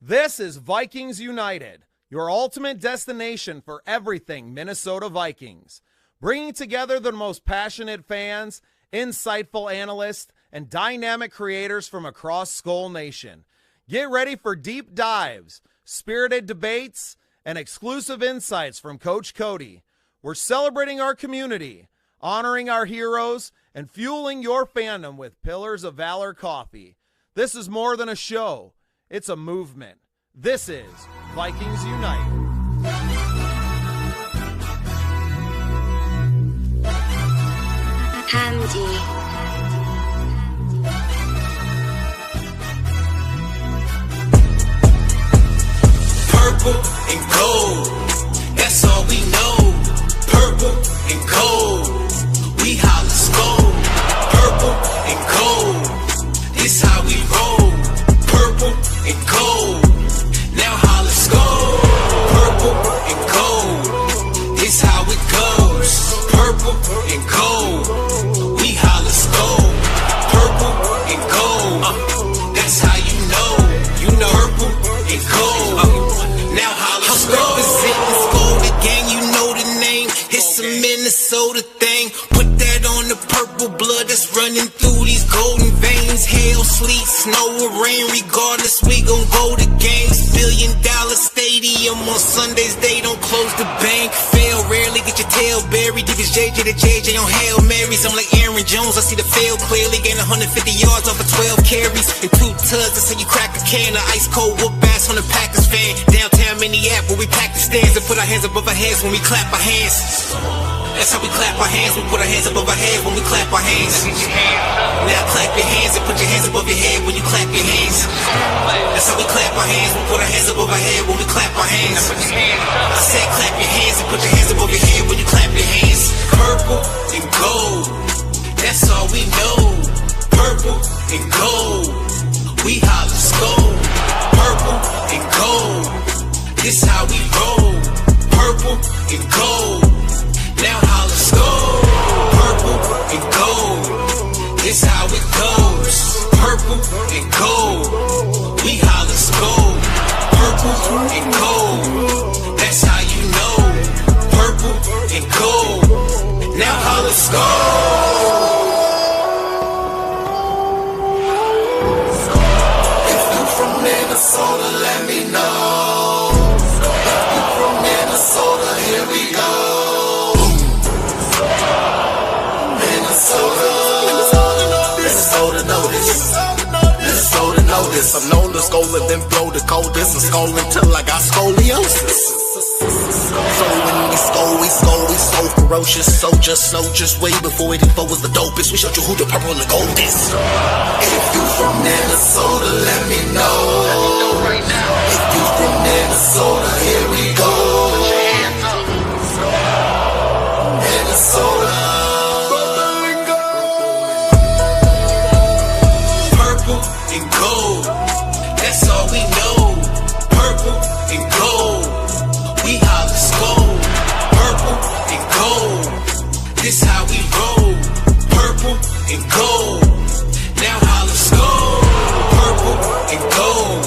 This is Vikings United, your ultimate destination for everything Minnesota Vikings. Bringing together the most passionate fans, insightful analysts, and dynamic creators from across Skol Nation. Get ready for deep dives, spirited debates, and exclusive insights from Coach Cody. We're celebrating our community, honoring our heroes, and fueling your fandom with Pillars of Valor coffee. This is more than a show. It's a movement. This is Vikings United. Hamdi. Purple and gold, that's all we know. Purple and gold, we holla Skol. Purple and gold, this how we roll. Purple and gold, now holla Skol. Purple and gold, this how it goes. Purple and gold, we holla Skol. Purple and gold, that's how you know. Purple and gold, now holla Skol. I'm representing Skol, the gang, you know the name. It's a Minnesota thing. Put that on the purple blood that's running through these golden veins. Hail, sleet, snow, or rain, regardless, we gon' go to games. $1 billion stadium on Sundays, they don't close the bank. Fail rarely, get your tail buried. Give his JJ to JJ on Hail Marys. I'm like Aaron Jones, I see the field clearly. Gain 150 yards off of 12 carries. And 2 tugs, I say you crack a can of ice cold whoop ass on the Packers fan. Downtown Minneapolis, we pack the stands and put our hands above our heads when we clap our hands. That's how we clap our hands, we put our hands above our head when we clap our hands. Now clap your hands and put your hands above your head when you clap your hands. That's how we clap our hands, we put our hands above our head when we clap our hands. I said clap your hands and put your hands above your head when you clap your hands. Purple and gold, that's all we know. Purple and gold, we holla Skol. Purple and gold, this how we roll. Purple and gold, now holla Skol. Purple and gold, this how it goes. Purple and gold, we holla Skol. Purple and gold, that's how you know. Purple and gold, now holla Skol. If you from Minnesota, let me know. If you from Minnesota, here we go. Minnesota notice. I'm known to Skol and then blow the coldest and Skol until I got scoliosis. So when we Skol, we so ferocious. So just way before 84 was the dopest. We showed you who the purple and the gold is. If you from Minnesota, let me know. Right now. If you from Minnesota, here we go. Put your hands up. Minnesota. And gold, that's all we know. Purple and gold, we holla Skol. Purple and gold, this how we roll. Purple and gold, now holla Skol. Purple and gold,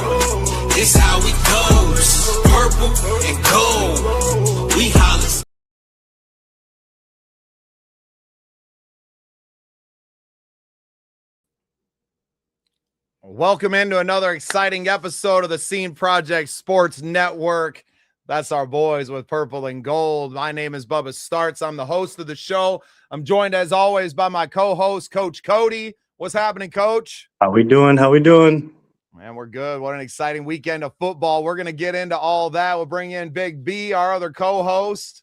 this how it goes. Purple and gold, we holla Skol. Welcome into another exciting episode of the Scene Project Sports Network. That's our boys with Purple and Gold. My name is Bubba Starts. I'm the host of the show. I'm joined as always by my co-host, Coach Cody. What's happening, Coach? How we doing? Man, we're good. What an exciting weekend of football. We're going to get into all that. We'll bring in Big B, our other co-host.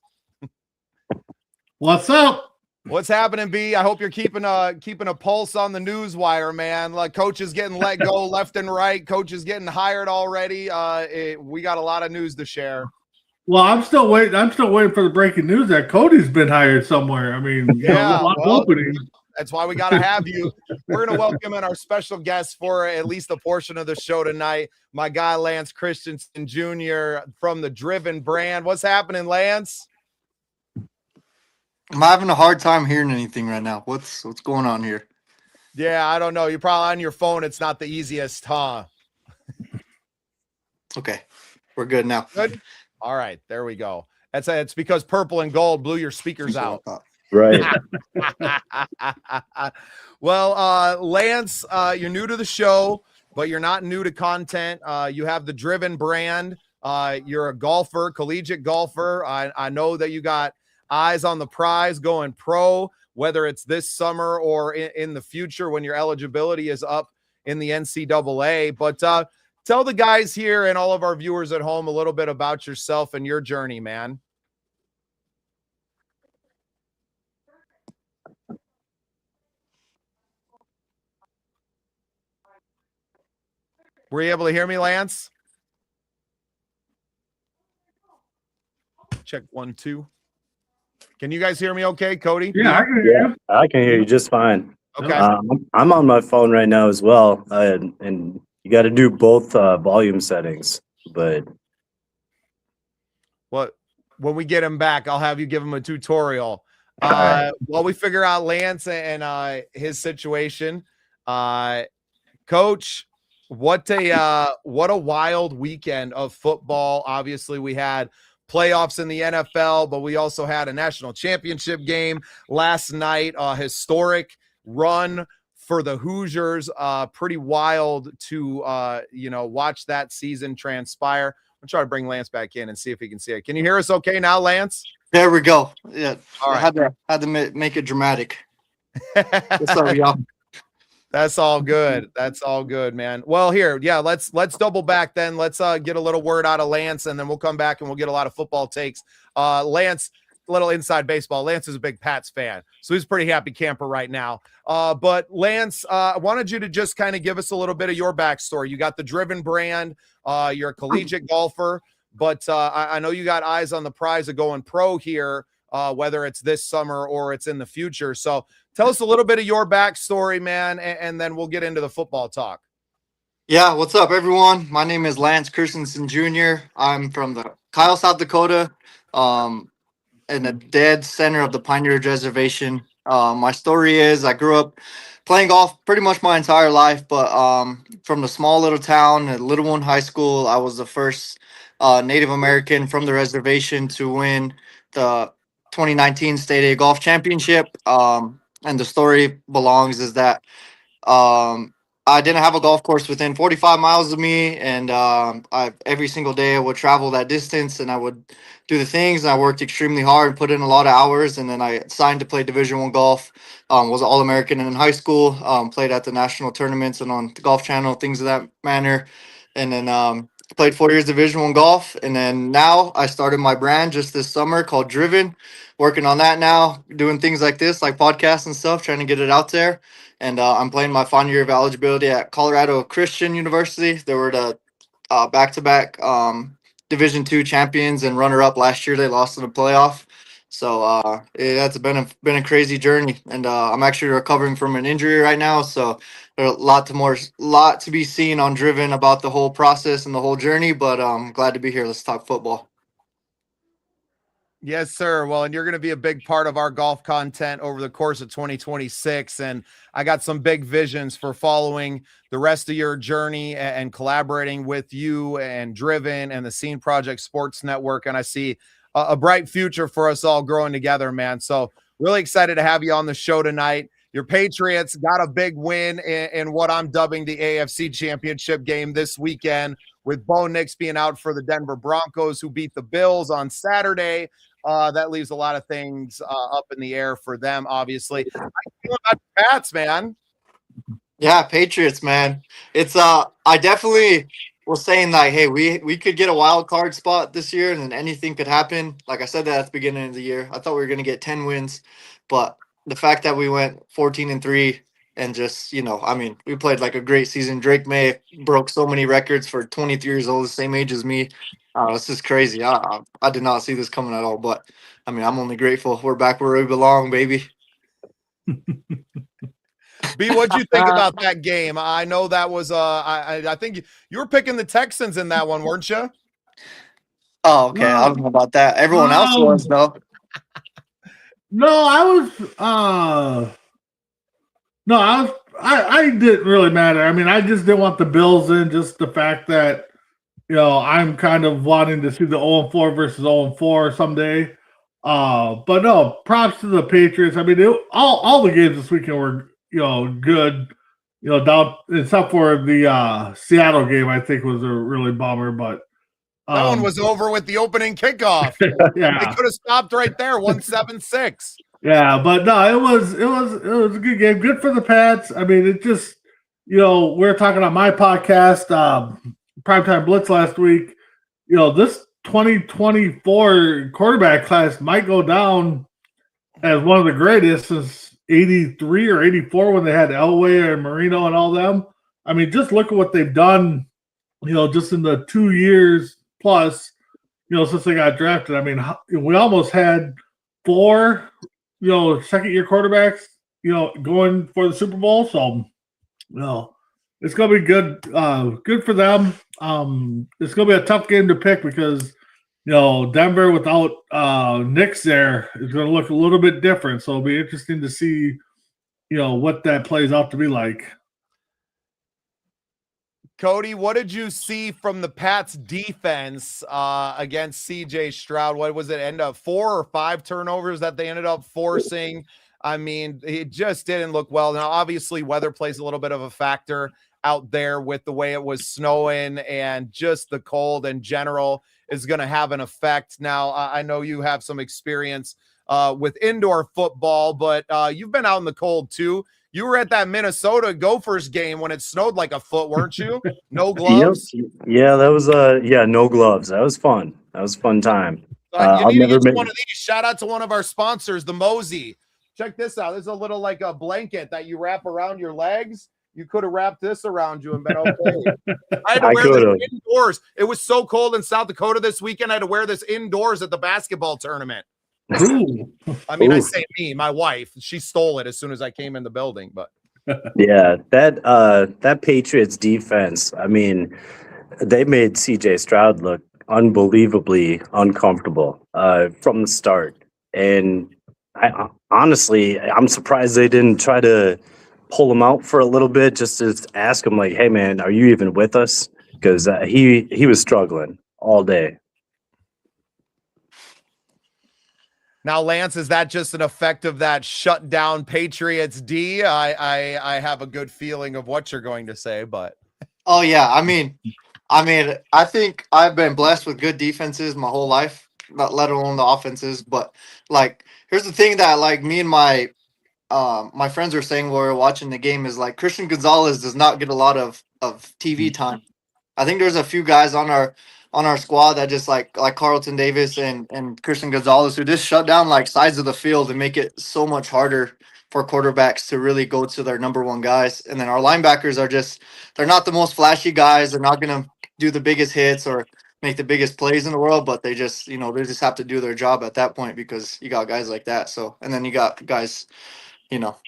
What's up? What's happening, B? I hope you're keeping a pulse on the news wire, man. Like, coach is getting let go left and right. Coach is getting hired already. We got a lot of news to share. Well, I'm still waiting for the breaking news that Cody's been hired somewhere. I mean, yeah, openings. That's why we got to have you. We're going to welcome in our special guest for at least a portion of the show tonight, my guy Lance Christensen Jr. from the Driven brand. What's happening, Lance? I'm having a hard time hearing anything right now. What's going on here? Yeah, I don't know. You're probably on your phone. It's not the easiest, huh? Okay, we're good now. Good. All right, there we go. It's because purple and gold blew your speakers out. Right. Well, Lance, you're new to the show, but you're not new to content. You have the Driven brand. You're a golfer, collegiate golfer. I know that you got eyes on the prize going pro, whether it's this summer or in the future when your eligibility is up in the NCAA. But tell the guys here and all of our viewers at home a little bit about yourself and your journey, man. Were you able to hear me, Lance? Check 1, 2. Can you guys hear me okay, Cody? Yeah, I can hear you. I can hear you just fine. Okay. I'm on my phone right now as well, and you got to do both volume settings. But when we get him back, I'll have you give him a tutorial. right. While we figure out Lance and his situation, Coach, what a wild weekend of football. Obviously, we had playoffs in the NFL, but we also had a national championship game last night. Historic run for the Hoosiers. Pretty wild to watch that season transpire. I'm trying to bring Lance back in and see if he can see it. Can you hear us okay now, Lance? There we go. Yeah, All I right. had to make it dramatic. What's up, y'all? That's all good. That's all good, man. Well, here, yeah, let's double back then. Let's get a little word out of Lance, and then we'll come back and we'll get a lot of football takes. Lance, a little inside baseball. Lance is a big Pats fan, so he's a pretty happy camper right now. But Lance, I wanted you to just kind of give us a little bit of your backstory. You got the Driven brand. You're a collegiate golfer, but I know you got eyes on the prize of going pro here, whether it's this summer or it's in the future. So tell us a little bit of your backstory, man, and then we'll get into the football talk. Yeah, what's up, everyone? My name is Lance Christensen Jr. I'm from the Kyle, South Dakota, in the dead center of the Pine Ridge Reservation. My story is I grew up playing golf pretty much my entire life, but from the small little town at Little One High School, I was the first Native American from the reservation to win the 2019 State A Golf Championship. And the story belongs is that I didn't have a golf course within 45 miles of me, and every single day I would travel that distance, and I would do the things. And I worked extremely hard, put in a lot of hours, and then I signed to play Division I golf. Was an All-American in high school. Played at the national tournaments and on the Golf Channel, things of that manner, and then played 4 years Division I golf, and then now I started my brand just this summer called Driven. Working on that now, doing things like this, like podcasts and stuff, trying to get it out there. And I'm playing my final year of eligibility at Colorado Christian University. They were the back-to-back Division II champions and runner-up last year. They lost in the playoff. So that's been a crazy journey. And I'm actually recovering from an injury right now. So there's a lot to be seen on Driven about the whole process and the whole journey. But I'm glad to be here. Let's talk football. Yes, sir. Well, and you're going to be a big part of our golf content over the course of 2026. And I got some big visions for following the rest of your journey and collaborating with you and Driven and the Scene Project Sports Network. And I see a bright future for us all growing together, man. So really excited to have you on the show tonight. Your Patriots got a big win in what I'm dubbing the AFC Championship game this weekend, with Bo Nix being out for the Denver Broncos, who beat the Bills on Saturday. That leaves a lot of things up in the air for them, obviously. How you feeling about the Pats, man? Yeah, Patriots, man. It's I definitely was saying like, hey, we could get a wild card spot this year, and then anything could happen. Like I said that at the beginning of the year, I thought we were gonna get 10 wins, but the fact that we went 14-3 and just, I mean, we played like a great season. Drake May broke so many records for 23 years old, the same age as me. It's just crazy. I did not see this coming at all, but I mean, I'm only grateful we're back where we belong, baby. B, what'd you think about that game? I know that was I think you were picking the Texans in that one, weren't you? Oh, okay. I don't know about that. Everyone else was though. No, I didn't really matter. I mean, I just didn't want the Bills in, just the fact that I'm kind of wanting to see the 0-4 versus 0-4 someday. But no, props to the Patriots. I mean, all the games this weekend were, good. Down except for the Seattle game, I think was a really bummer. But That one was over with the opening kickoff. They yeah, could have stopped right there, 1-7-6. yeah. But no, it was a good game. Good for the Pats. I mean, it just we were talking on my podcast, Primetime Blitz last week. This 2024 quarterback class might go down as one of the greatest since 83 or 84 when they had Elway and Marino and all them. I mean, just look at what they've done, just in the 2 years plus, since they got drafted. I mean, we almost had 4, second-year quarterbacks, going for the Super Bowl. So, it's going to be good, good for them. It's going to be a tough game to pick because, Denver without Knicks there is going to look a little bit different. So it'll be interesting to see, what that plays out to be like. Cody, what did you see from the Pats defense against CJ Stroud? What was it? End up 4 or 5 turnovers that they ended up forcing. I mean, it just didn't look well. Now, obviously, weather plays a little bit of a factor out there with the way it was snowing, and just the cold in general is going to have an effect. Now, I know you have some experience with indoor football, but you've been out in the cold too. You were at that Minnesota Gophers game when it snowed like a foot, weren't you? No gloves? Yep. Yeah, that was no gloves. That was fun. That was a fun time. You I'll need to never get you make one of these. Shout out to one of our sponsors, the Mosey. Check this out. There's a little like a blanket that you wrap around your legs. You could have wrapped this around you and been okay. I had to wear this indoors. It was so cold in South Dakota this weekend. I had to wear this indoors at the basketball tournament. Ooh. I mean, I say me, my wife. She stole it as soon as I came in the building. But yeah, that Patriots defense, I mean, they made CJ Stroud look unbelievably uncomfortable from the start. And honestly, I'm surprised they didn't try to pull him out for a little bit just to ask him, like, hey, man, are you even with us? Because he was struggling all day. now, Lance, is that just an effect of that shut down Patriots D? I have a good feeling of what you're going to say, but Oh yeah, I mean, I think I've been blessed with good defenses my whole life, not let alone the offenses. But like, here's the thing that like me and my friends were saying while we were watching the game is like Christian Gonzalez does not get a lot of TV time. I think there's a few guys on our squad that just like Carlton Davis and Christian Gonzalez who just shut down like sides of the field and make it so much harder for quarterbacks to really go to their number one guys. And then our linebackers are just they're not the most flashy guys. They're not gonna do the biggest hits or make the biggest plays in the world, but they just they just have to do their job at that point because you got guys like that. So and then you got guys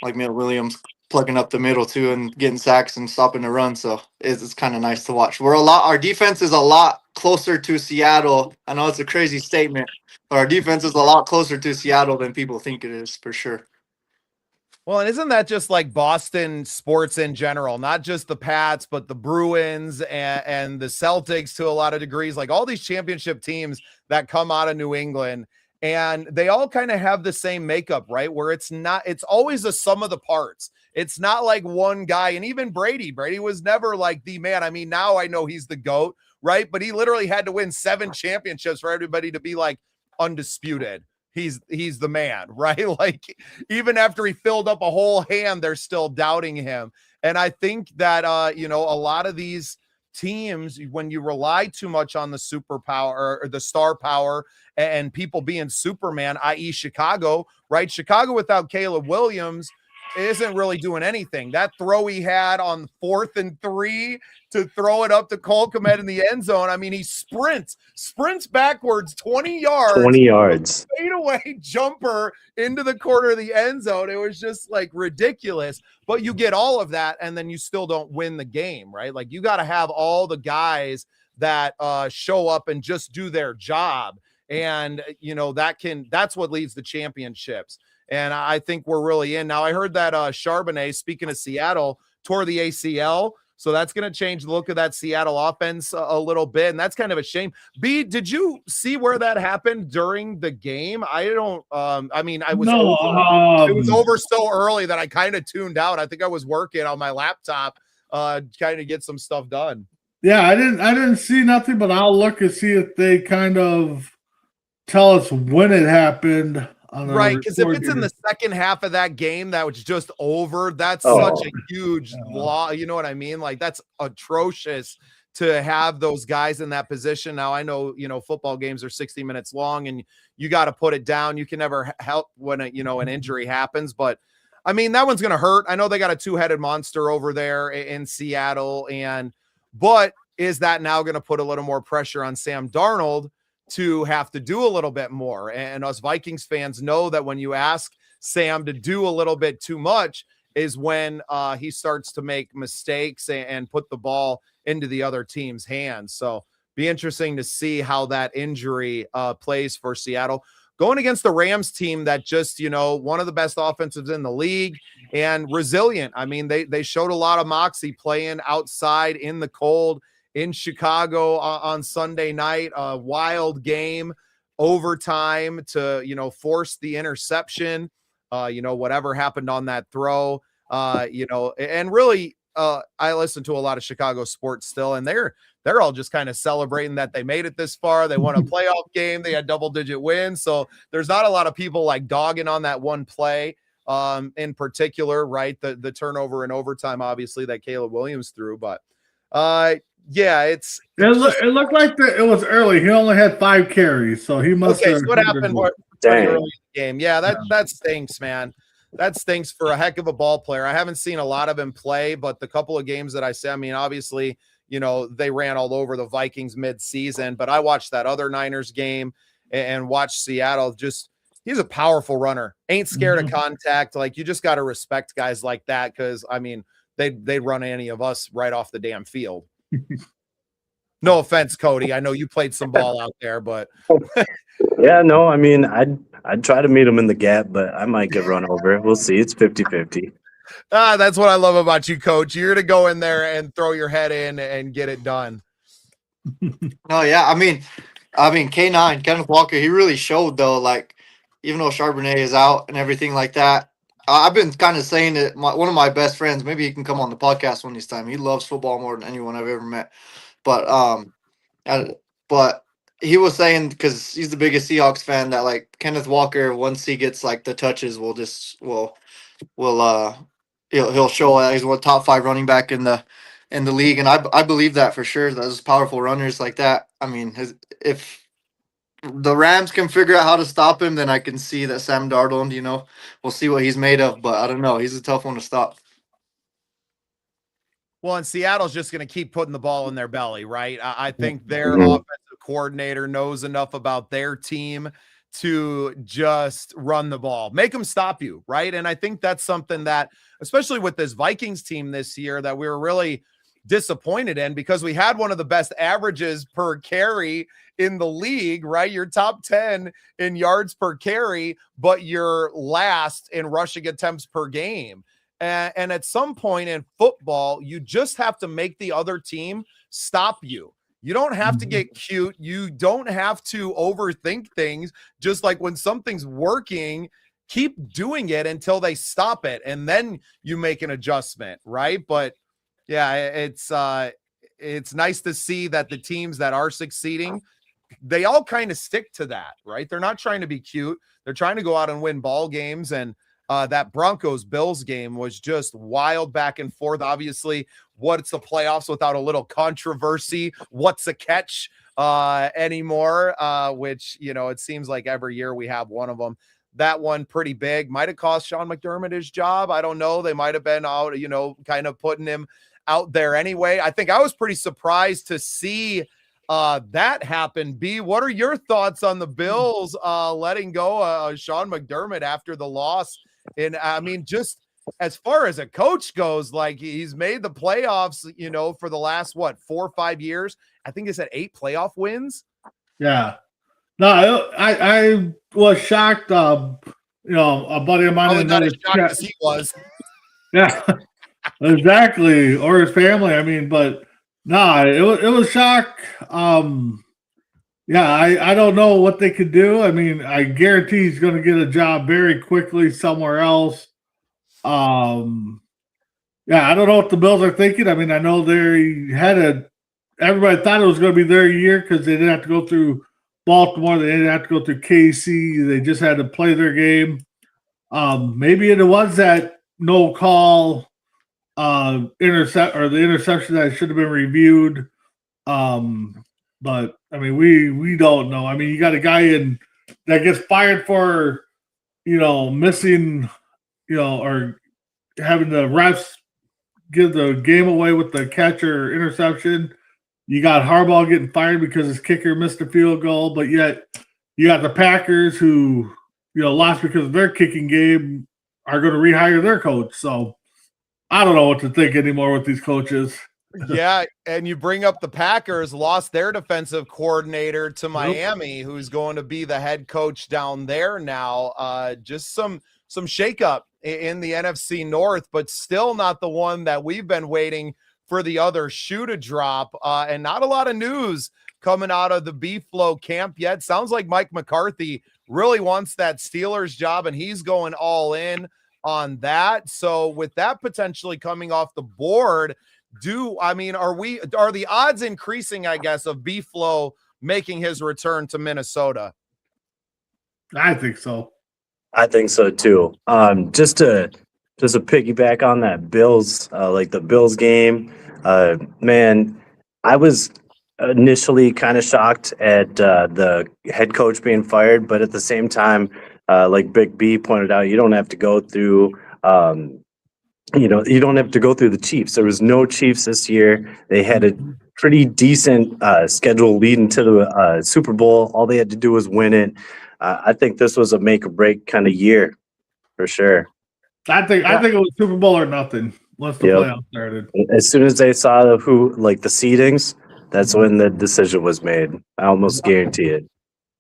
like Mill Williams plugging up the middle too and getting sacks and stopping the run. So it's kind of nice to watch. Our defense is a lot closer to Seattle. I know it's a crazy statement, but our defense is a lot closer to Seattle than people think it is for sure. well, and isn't that just like Boston sports in general, not just the Pats, but the Bruins and the Celtics to a lot of degrees, like all these championship teams that come out of New England, and they all kind of have the same makeup, right? Where it's always a sum of the parts. It's not like one guy, and even Brady was never like the man. I mean, now I know he's the GOAT, right? But he literally had to win 7 championships for everybody to be like undisputed. He's the man, right? Like even after he filled up a whole hand, they're still doubting him. And I think that a lot of these teams, when you rely too much on the superpower or the star power and people being Superman, i.e. Chicago, right? Chicago without Caleb Williams isn't really doing anything. That throw he had on 4th and 3 to throw it up to Cole Kmet in the end zone. I mean, he sprints backwards 20 yards. 20 yards. Fadeaway jumper into the corner of the end zone. It was just like ridiculous. But you get all of that, and then you still don't win the game, right? Like you got to have all the guys that show up and just do their job. And, that's what leads to championships. And I think we're really in. Now, I heard that Charbonnet, speaking of Seattle, tore the ACL. So that's going to change the look of that Seattle offense a little bit. And that's kind of a shame. B, did you see where that happened during the game? I don't, I mean, I was it was over so early that I kind of tuned out. I think I was working on my laptop, kind of get some stuff done. Yeah, I didn't see nothing, but I'll look and see if they kind of tell us when it happened. Right, because if it's in the second half of that game that was just over, that's such a huge law. You know what I mean? Like, that's atrocious to have those guys in that position. Now, I know, football games are 60 minutes long and you got to put it down. You can never help when, an injury happens. But, I mean, that one's going to hurt. I know they got a two-headed monster over there in Seattle. But is that now going to put a little more pressure on Sam Darnold to have to do a little bit more? And us Vikings fans know that when you ask Sam to do a little bit too much is when he starts to make mistakes and put the ball into the other team's hands. So be interesting to see how that injury plays for Seattle. Going against the Rams team that just, one of the best offensives in the league and resilient. I mean, they showed a lot of moxie playing outside in the cold in Chicago on Sunday night, a wild game, overtime to, force the interception, whatever happened on that throw, and really, I listen to a lot of Chicago sports still, and they're all just kind of celebrating that they made it this far. They won a playoff game. They had double-digit wins. So there's not a lot of people like dogging on that one play in particular, right? The turnover in overtime, obviously, that Caleb Williams threw, but yeah, it looked like it was early. He only had 5 carries, so he must have. So what happened pretty early in the game? Yeah, that stinks, man. That stinks for a heck of a ball player. I haven't seen a lot of him play, but the couple of games that I saw, I mean, obviously, they ran all over the Vikings mid-season, but I watched that other Niners game and watched Seattle. He's a powerful runner. Ain't scared of contact. Like, you just got to respect guys like that because, I mean, they'd run any of us right off the damn field. No offense, Cody. I know you played some ball out there, but yeah, no, I mean, I'd try to meet him in the gap, but I might get run over. We'll see. It's 50-50. That's what I love about you, Coach. You're going to go in there and throw your head in and get it done. No, yeah, I mean, K9, Kenneth Walker, he really showed though, like, even though Charbonnet is out and everything like that, I've been kind of saying that one of my best friends, maybe he can come on the podcast one this time. He loves football more than anyone I've ever met. But he was saying, because he's the biggest Seahawks fan, that like Kenneth Walker, once he gets like the touches, he'll show that he's one top 5 running back in the league, and I believe that for sure. Those powerful runners like that. I mean, if the Rams can figure out how to stop him, then I can see that Sam Darnold, we'll see what he's made of. But I don't know. He's a tough one to stop. Well, and Seattle's just going to keep putting the ball in their belly, right? I think their offensive coordinator knows enough about their team to just run the ball, make them stop you, right? And I think that's something that, especially with this Vikings team this year, that we were really disappointed in because we had one of the best averages per carry in the league, right? You're top 10 in yards per carry, but you're last in rushing attempts per game. And at some point in football, you just have to make the other team stop you. You don't have to get cute. You don't have to overthink things. Just like when something's working, keep doing it until they stop it. And then you make an adjustment, right? But yeah, it's nice to see that the teams that are succeeding, they all kind of stick to that, right? They're not trying to be cute. They're trying to go out and win ball games. And that Broncos-Bills game was just wild back and forth. Obviously, what's the playoffs without a little controversy? What's a catch anymore? Which, it seems like every year we have one of them. That one pretty big. Might have cost Sean McDermott his job. I don't know. They might have been out, kind of putting him out there anyway. I think I was pretty surprised to see that happen. B, what are your thoughts on the Bills letting go of Sean McDermott after the loss? And I mean, just as far as a coach goes, like he's made the playoffs, for the last 4 or 5 years. I think it's at 8 playoff wins. Yeah. No, I was shocked. A buddy of mine. Probably not as shocked as he was. Yeah. Exactly, or his family. I mean, but nah, it was shock. Yeah, I don't know what they could do. I mean, I guarantee he's going to get a job very quickly somewhere else. Um, yeah, I don't know what the Bills are thinking. I mean, I know they had everybody thought it was going to be their year because they didn't have to go through Baltimore. They didn't have to go through KC. They just had to play their game. Maybe it was that no call intercept or the interception that should have been reviewed. But I mean, we don't know. I mean, you got a guy in that gets fired for missing, or having the refs give the game away with the catcher interception. You got Harbaugh getting fired because his kicker missed a field goal, but yet you got the Packers who lost because of their kicking game are going to rehire their coach. So I don't know what to think anymore with these coaches. Yeah, and you bring up the Packers lost their defensive coordinator to Miami, who's going to be the head coach down there now. Just some shakeup in the NFC North, but still not the one that we've been waiting for the other shoe to drop. And not a lot of news coming out of the B-Flow camp yet. Sounds like Mike McCarthy really wants that Steelers job, and he's going all in on that. So with that potentially coming off the board, are the odds increasing, I guess, of B-Flow making his return to Minnesota? I think so. I think so too. Just to piggyback on that Bills, like the Bills game, man, I was initially kind of shocked at the head coach being fired, but at the same time, like Big B pointed out, you don't have to go through you don't have to go through the Chiefs. There was no Chiefs this year. They had a pretty decent schedule leading to the Super Bowl. All they had to do was win it. I think this was a make or break kind of year for sure. I think it was Super Bowl or nothing once the playoffs started. As soon as they saw the seedings, that's when the decision was made. I almost guarantee it.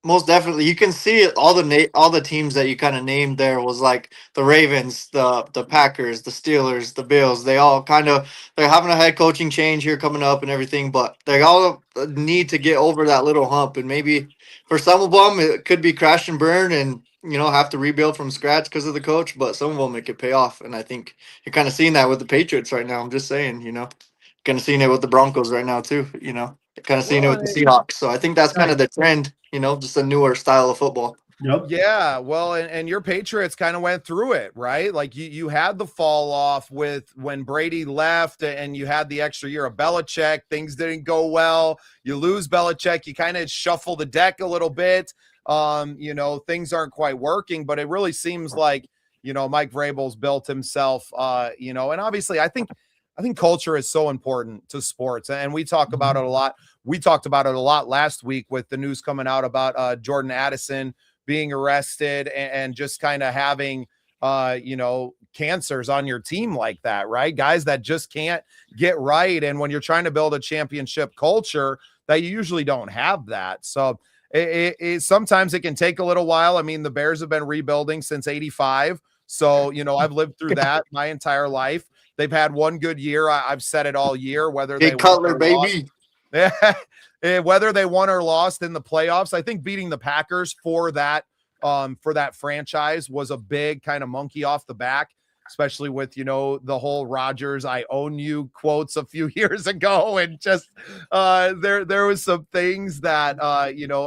Most definitely, you can see it. All the teams that you kind of named there was like the Ravens, the Packers, the Steelers, the Bills. They're having a head coaching change here coming up and everything, but they all need to get over that little hump. And maybe for some of them, it could be crash and burn, and have to rebuild from scratch because of the coach. But some of them, it could pay off, and I think you're kind of seeing that with the Patriots right now. I'm just saying, kind of seeing it with the Broncos right now too. Kind of seeing it with the Seahawks. So I think that's kind of the trend, just a newer style of football. Yep. Yeah, well, and your Patriots kind of went through it, right? Like you had the fall off with when Brady left, and you had the extra year of Belichick. Things didn't go well. You lose Belichick, you kind of shuffle the deck a little bit. Things aren't quite working, but it really seems like, Mike Vrabel's built himself, and obviously I think culture is so important to sports, and we talk about it a lot. We talked about it a lot last week with the news coming out about Jordan Addison being arrested and just kind of having, cancers on your team like that, right? Guys that just can't get right. And when you're trying to build a championship culture, that you usually don't have that. So it sometimes it can take a little while. I mean, the Bears have been rebuilding since '85. So, I've lived through that my entire life. They've had one good year. I've said it all year, whether they Cutler, baby. Whether they won or lost in the playoffs. I think beating the Packers for that franchise was a big kind of monkey off the back, especially with, the whole Rodgers, I own you quotes a few years ago. And just there was some things that,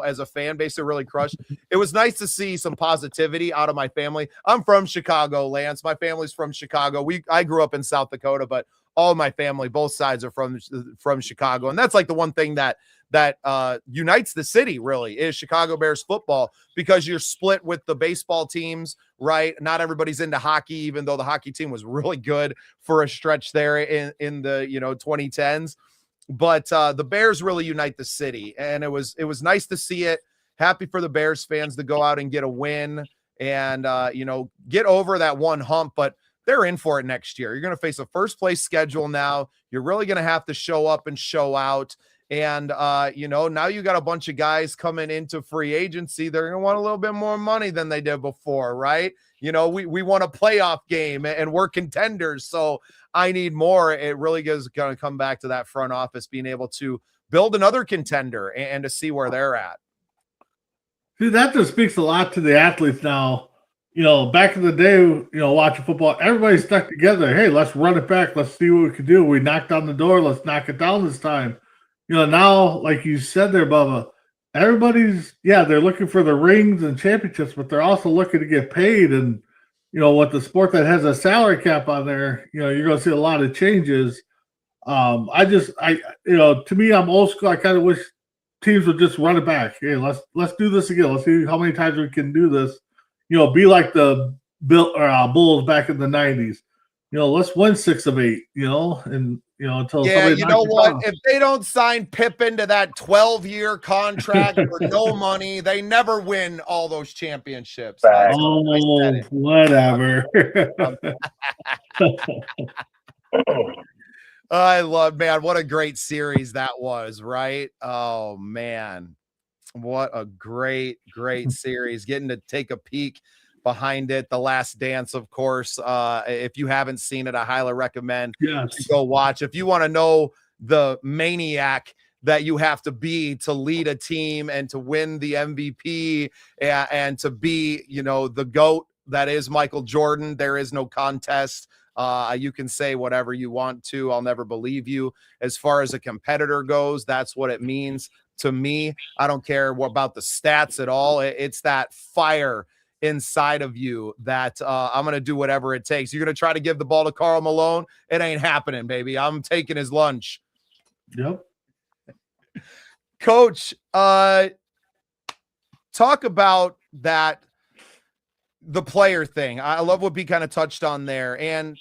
as a fan base, it really crushed. It was nice to see some positivity out of my family. I'm from Chicago, Lance. My family's from Chicago. I grew up in South Dakota, but all my family, both sides are from Chicago. And that's like the one thing that unites the city really is Chicago Bears football, because you're split with the baseball teams, right? Not everybody's into hockey, even though the hockey team was really good for a stretch there in the 2010s. But the Bears really unite the city, and it was nice to see it. Happy for the Bears fans to go out and get a win and get over that one hump, but they're in for it next year. You're going to face a first place schedule now. You're really going to have to show up and show out. And, now you got a bunch of guys coming into free agency. They're going to want a little bit more money than they did before, right? We won a playoff game and we're contenders. So I need more. It really is going to come back to that front office being able to build another contender and to see where they're at. See, that just speaks a lot to the athletes now. Back in the day, watching football, everybody stuck together. Hey, let's run it back. Let's see what we can do. We knocked on the door. Let's knock it down this time. Now, like you said there, Bubba, everybody's, they're looking for the rings and championships, but they're also looking to get paid. And, with the sport that has a salary cap on there, you're going to see a lot of changes. To me, I'm old school. I kind of wish teams would just run it back. Hey, let's do this again. Let's see how many times we can do this. Be like the Bulls back in the 90s. Let's win 6 of 8, and until you know what? If they don't sign Pippen to that 12-year contract for no money, they never win all those championships. Whatever. I love, man, what a great series that was, right? Oh, man. What a great series. Getting to take a peek behind it. The Last Dance, of course. If you haven't seen it, I highly recommend you go watch. If you want to know the maniac that you have to be to lead a team and to win the MVP and to be, the GOAT that is Michael Jordan, there is no contest. You can say whatever you want to. I'll never believe you. As far as a competitor goes, that's what it means to me. I don't care about the stats at all. It's that fire inside of you that I'm going to do whatever it takes. You're going to try to give the ball to Karl Malone. It ain't happening, baby. I'm taking his lunch. Yep. Coach, talk about that. The player thing. I love what B kind of touched on there. And,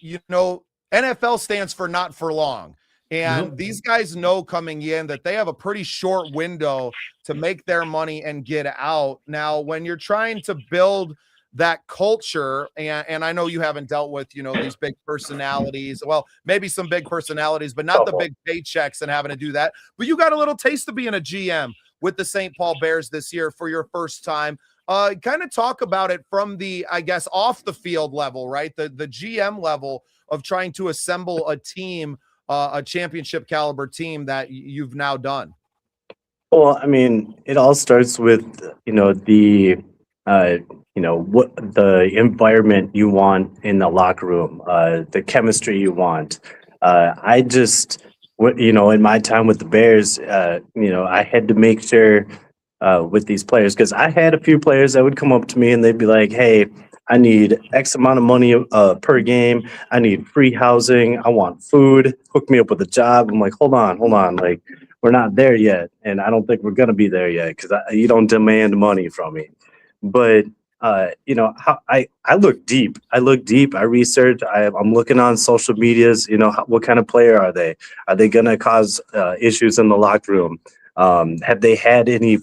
NFL stands for not for long. And these guys know coming in that they have a pretty short window to make their money and get out. Now, when you're trying to build that culture, and I know you haven't dealt with, these big personalities. Well, maybe some big personalities, but not the big paychecks and having to do that. But you got a little taste of being a GM with the St. Paul Bears this year for your first time. Kind of talk about it from the, I guess, off the field level, right? The GM level of trying to assemble a team, a championship caliber team that you've now done. Well, I mean, it all starts with, what the environment you want in the locker room, the chemistry you want. I just, in my time with the Bears, I had to make sure with these players, because I had a few players that would come up to me and they'd be like, hey, I need X amount of money per game. I need free housing. I want food. Hook me up with a job. I'm like, hold on. Like, we're not there yet. And I don't think we're going to be there yet because you don't demand money from me. But, I look deep. I research. I'm looking on social medias, what kind of player are they? Are they going to cause issues in the locker room? Have they had any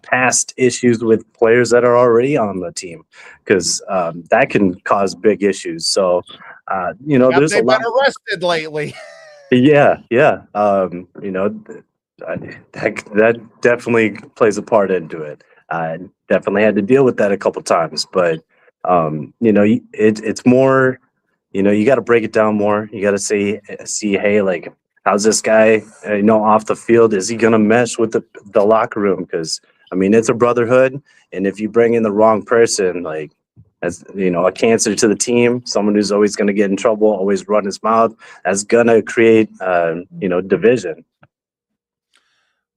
past issues with players that are already on the team? Because that can cause big issues. So, there's a lot. They've been arrested lately. Yeah. That definitely plays a part into it. I definitely had to deal with that a couple times, but it's more. You got to break it down more. You got to see, hey, like, how's this guy, off the field? Is he going to mesh with the locker room? Because, it's a brotherhood. And if you bring in the wrong person, like, as a cancer to the team, someone who's always going to get in trouble, always run his mouth, that's going to create, division.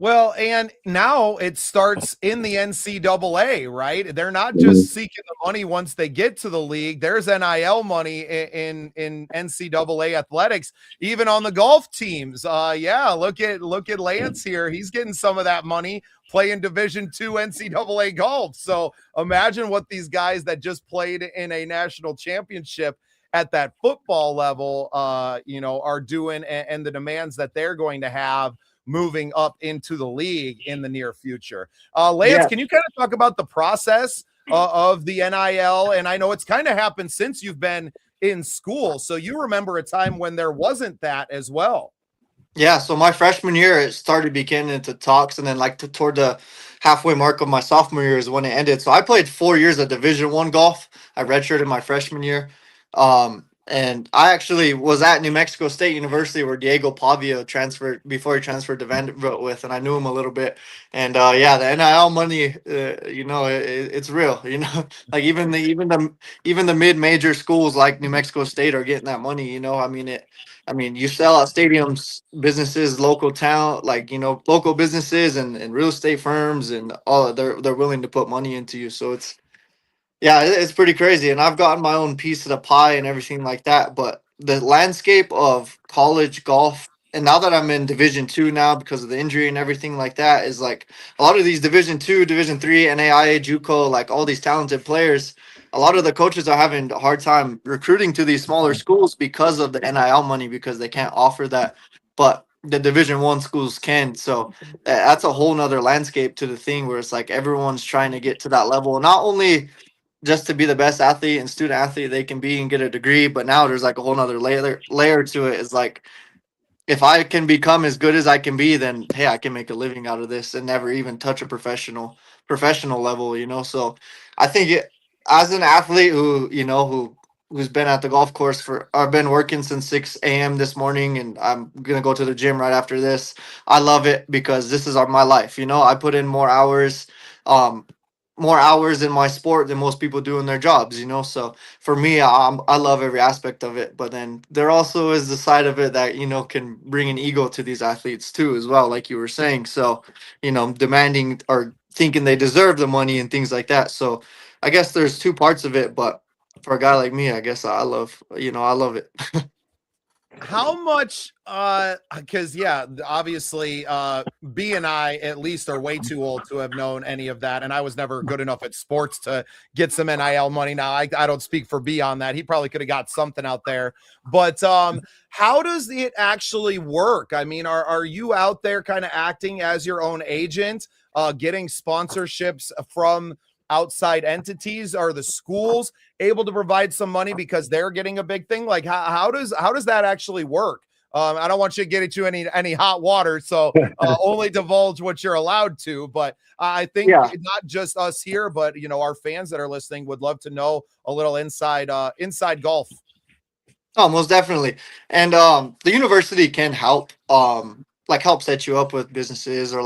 Well, and now it starts in the NCAA, right? They're not just seeking the money once they get to the league. There's NIL money in NCAA athletics, even on the golf teams. Look at Lance here. He's getting some of that money playing Division II NCAA golf. So imagine what these guys that just played in a national championship at that football level, are doing, and the demands that they're going to have moving up into the league in the near future. Lance, can you kind of talk about the process of the NIL? And I know it's kind of happened since you've been in school. So you remember a time when there wasn't that as well. Yeah. So my freshman year, it started beginning into talks. And then toward the halfway mark of my sophomore year is when it ended. So I played 4 years of Division I golf. I redshirted my freshman year. And I actually was at New Mexico State University where Diego Pavia transferred before he transferred to Vanderbilt with, and I knew him a little bit. And yeah, the NIL money, it's real. Like even the mid-major schools like New Mexico State are getting that money. I mean, you sell out stadiums, businesses, local town, like local businesses and real estate firms and all. They're willing to put money into you. So yeah, it's pretty crazy. And I've gotten my own piece of the pie and everything like that. But the landscape of college golf, and now that I'm in Division 2 now because of the injury and everything like that, is like a lot of these Division 2, Division 3, NAIA, JUCO, like all these talented players. A lot of the coaches are having a hard time recruiting to these smaller schools because of the NIL money, because they can't offer that. But the Division 1 schools can. So that's a whole nother landscape to the thing where it's like everyone's trying to get to that level. Not only just to be the best athlete and student athlete they can be and get a degree. But now there's like a whole nother layer to it. It's like, if I can become as good as I can be, then hey, I can make a living out of this and never even touch a professional level. So I think as an athlete who's been at the golf course I've been working since 6 a.m. this morning, and I'm gonna go to the gym right after this. I love it because this is my life. I put in um, more hours in my sport than most people do in their jobs. So for me, I love every aspect of it. But then there also is the side of it that can bring an ego to these athletes too, as well, like you were saying. So demanding or thinking they deserve the money and things like that. So I guess there's two parts of it. But for a guy like me, I guess I love it. How much because yeah, obviously B and I at least are way too old to have known any of that, and I was never good enough at sports to get some NIL money. Now I don't speak for B on that. He probably could have got something out there. But how does it actually work? I mean, are you out there kind of acting as your own agent, getting sponsorships from outside entities? Are the schools able to provide some money because they're getting a big thing? Like how does that actually work? I don't want you to get into any hot water, so only divulge what you're allowed to. But I think not just us here, but our fans that are listening would love to know a little inside golf. Oh, most definitely. And the university can help help set you up with businesses, or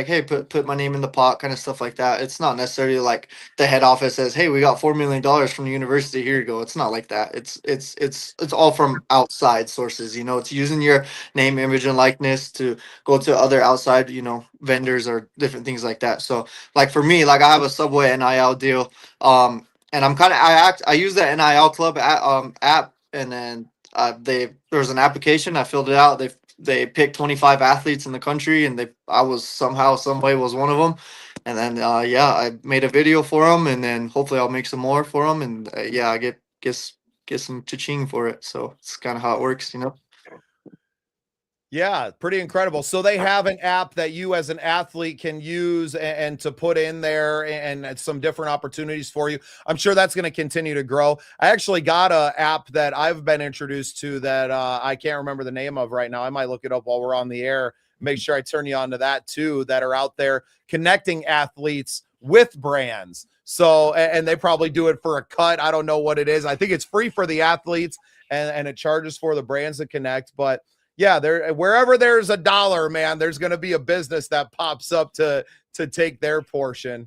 hey, put my name in the pot, kind of stuff like that. It's not necessarily like the head office says, hey, we got $4 million from the university, here you go. It's not like that. It's all from outside sources. It's using your name, image, and likeness to go to other outside vendors or different things like that. So like for me, like I have a Subway NIL deal, and I use the NIL club app, and then there was an application. I filled it out. They picked 25 athletes in the country, and I was somehow, some way was one of them. And then I made a video for them, and then hopefully I'll make some more for them. And I get some cha-ching for it. So it's kind of how it works. Yeah, pretty incredible. So they have an app that you as an athlete can use and to put in there, and some different opportunities for you. I'm sure that's going to continue to grow. I actually got an app that I've been introduced to that I can't remember the name of right now. I might look it up while we're on the air. Make sure I turn you on to that too, that are out there connecting athletes with brands. So, and they probably do it for a cut. I don't know what it is. I think it's free for the athletes and it charges for the brands to connect. But yeah, wherever there's a dollar, man, there's going to be a business that pops up to take their portion.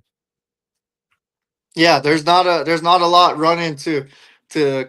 Yeah, there's not a lot running to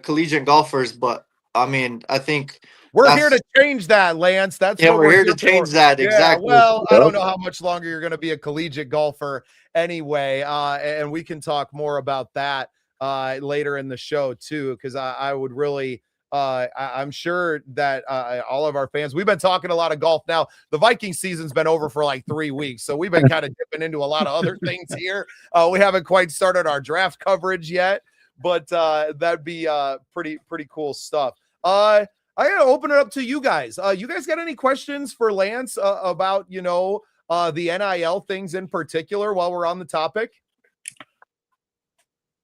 collegiate golfers, but I mean, I think we're here to change that, Lance. That's what we're here to change that. Exactly. Well, I don't know how much longer you're going to be a collegiate golfer anyway, and we can talk more about that later in the show too, because I would really. I'm sure that all of our fans, we've been talking a lot of golf now. The Vikings season's been over for like 3 weeks, so we've been kind of dipping into a lot of other things here. We haven't quite started our draft coverage yet, but that'd be pretty cool stuff. I gotta open it up to you guys. You guys got any questions for Lance about the NIL things in particular while we're on the topic?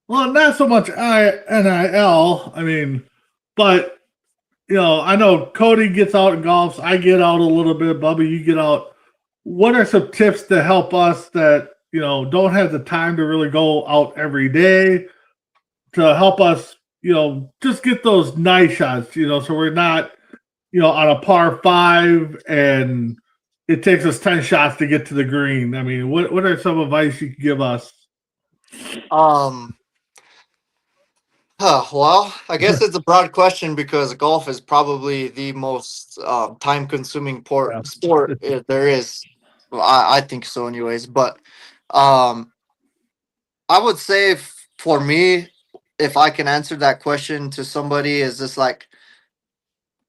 Well, not so much NIL. I mean, but, I know Cody gets out and golfs. I get out a little bit. Bubby, you get out. What are some tips to help us that, don't have the time to really go out every day to help us, just get those nice shots, so we're not, on a par 5 and it takes us 10 shots to get to the green. I mean, what are some advice you could give us? Well, I guess it's a broad question because golf is probably the most time-consuming sport there is. Well, I think so, anyways. But um, I would say for me, if I can answer that question to somebody, is just like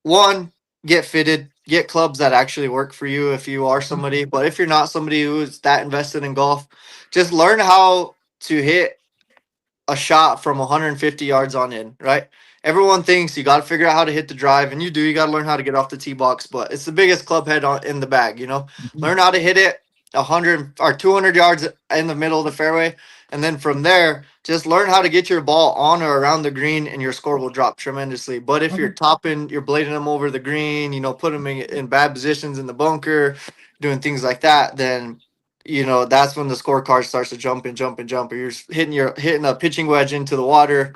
one, get fitted, get clubs that actually work for you if you are somebody. But if you're not somebody who's that invested in golf, just learn how to hit a shot from 150 yards on in, right? Everyone thinks you got to figure out how to hit the drive, and you do. You got to learn how to get off the tee box, but it's the biggest club head in the bag, Learn how to hit it 100 or 200 yards in the middle of the fairway, and then from there, just learn how to get your ball on or around the green, and your score will drop tremendously. But if you're you're blading them over the green, put them in bad positions in the bunker, doing things like that, then that's when the scorecard starts to jump and jump and jump, or you're hitting a pitching wedge into the water,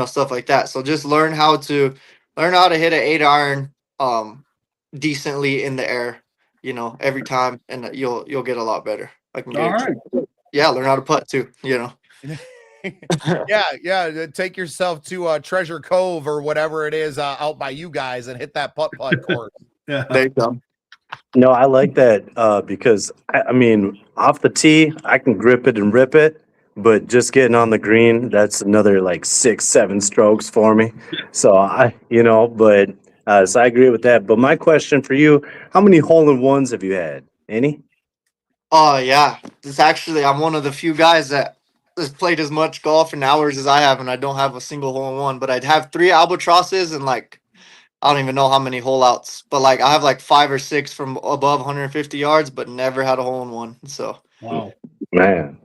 stuff like that. So just learn how to hit an 8-iron decently in the air, every time, and you'll get a lot better. I can All right. Yeah, learn how to putt too, yeah. Take yourself to Treasure Cove or whatever it is out by you guys and hit that putt course. Yeah. There you go. No, I like that because, I mean, off the tee, I can grip it and rip it, but just getting on the green, that's another like 6-7 strokes for me. So so I agree with that. But my question for you, how many hole-in-ones have you had? Any? Oh, yeah. I'm one of the few guys that has played as much golf in hours as I have, and I don't have a single hole-in-one, but I'd have 3 albatrosses and I don't even know how many hole outs, but I have 5 or 6 from above 150 yards, but never had a hole in one. So, Wow, Man.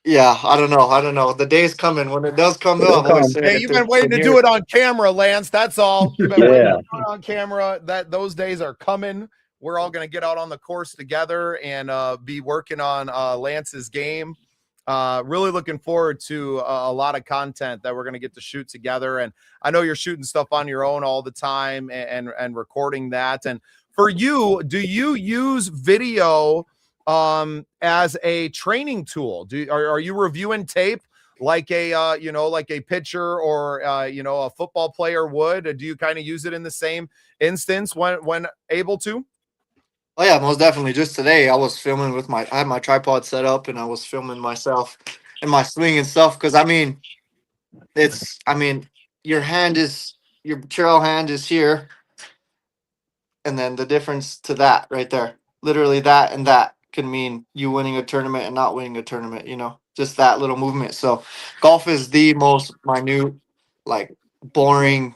Yeah, I don't know. The day's coming when it does come. Though, I'm always saying Hey, you've been waiting to do it on camera, Lance. That's all. You've been waiting to do it on camera. Those days are coming. We're all going to get out on the course together and be working on Lance's game. Really looking forward to a lot of content that we're going to get to shoot together. And I know you're shooting stuff on your own all the time and recording that. And for you, do you use video as a training tool? Are you reviewing tape like a pitcher or a football player would? Do you kind of use it in the same instance when able to? Oh yeah, most definitely. Just today, I was filming I had my tripod set up, and I was filming myself and my swing and stuff. Because your trail hand is here, and then the difference to that right there, literally that and that can mean you winning a tournament and not winning a tournament. Just that little movement. So, golf is the most minute, boring,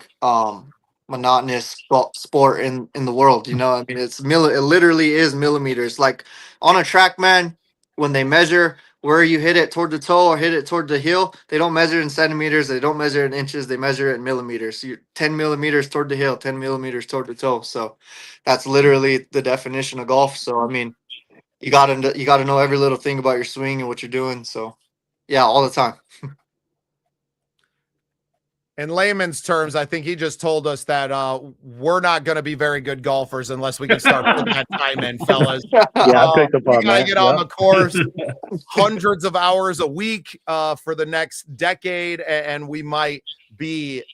monotonous sport in the world. It literally is millimeters. Like on a track, man, when they measure where you hit it toward the toe or hit it toward the heel, they don't measure in centimeters, they don't measure in inches, they measure it in millimeters. So you're 10 millimeters toward the heel, 10 millimeters toward the toe. So that's literally the definition of golf. So you gotta know every little thing about your swing and what you're doing. So yeah, all the time. In layman's terms, I think he just told us that we're not going to be very good golfers unless we can start putting that time in, fellas. Yeah, I picked up on we got to that. get on the course hundreds of hours a week for the next decade, and we might be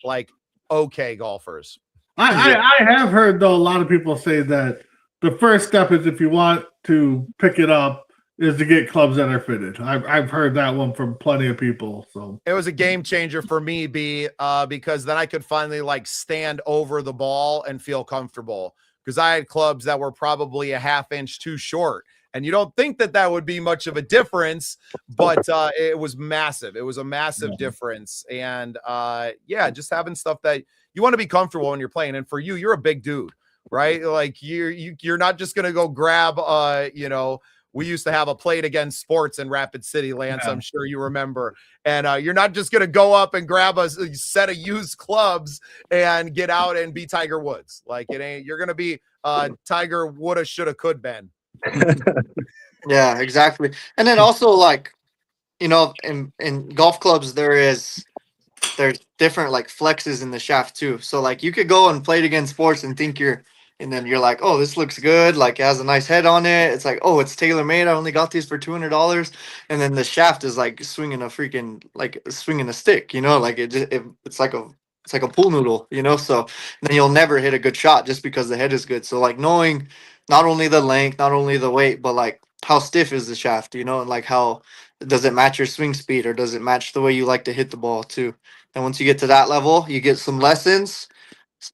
okay golfers. I have heard, though, a lot of people say that the first step is, if you want to pick it up, is to get clubs that are fitted. I've heard that one from plenty of people. So it was a game changer for me, because then I could finally stand over the ball and feel comfortable, because I had clubs that were probably a half inch too short. And you don't think that would be much of a difference, but it was massive. It was a massive difference. And just having stuff that you want to be comfortable when you're playing. And for you, you're a big dude, right? You're not just going to go grab, we used to have a Play It Again Sports in Rapid City, Lance. Yeah. I'm sure you remember. And you're not just going to go up and grab a set of used clubs and get out and be Tiger Woods. It ain't. You're going to be Tiger woulda, shoulda, could been. Yeah, exactly. And then also, in golf clubs, there is there's different like flexes in the shaft too. So like you could go and play it against sports and think and then you're like, oh, this looks good. Like it has a nice head on it. It's like, oh, it's tailor made. I only got these for $200. And then the shaft is like swinging a stick, like it's like a pool noodle, so then you'll never hit a good shot just because the head is good. So like knowing not only the length, not only the weight, but like how stiff is the shaft, and like how does it match your swing speed or does it match the way you like to hit the ball too? And once you get to that level, you get some lessons.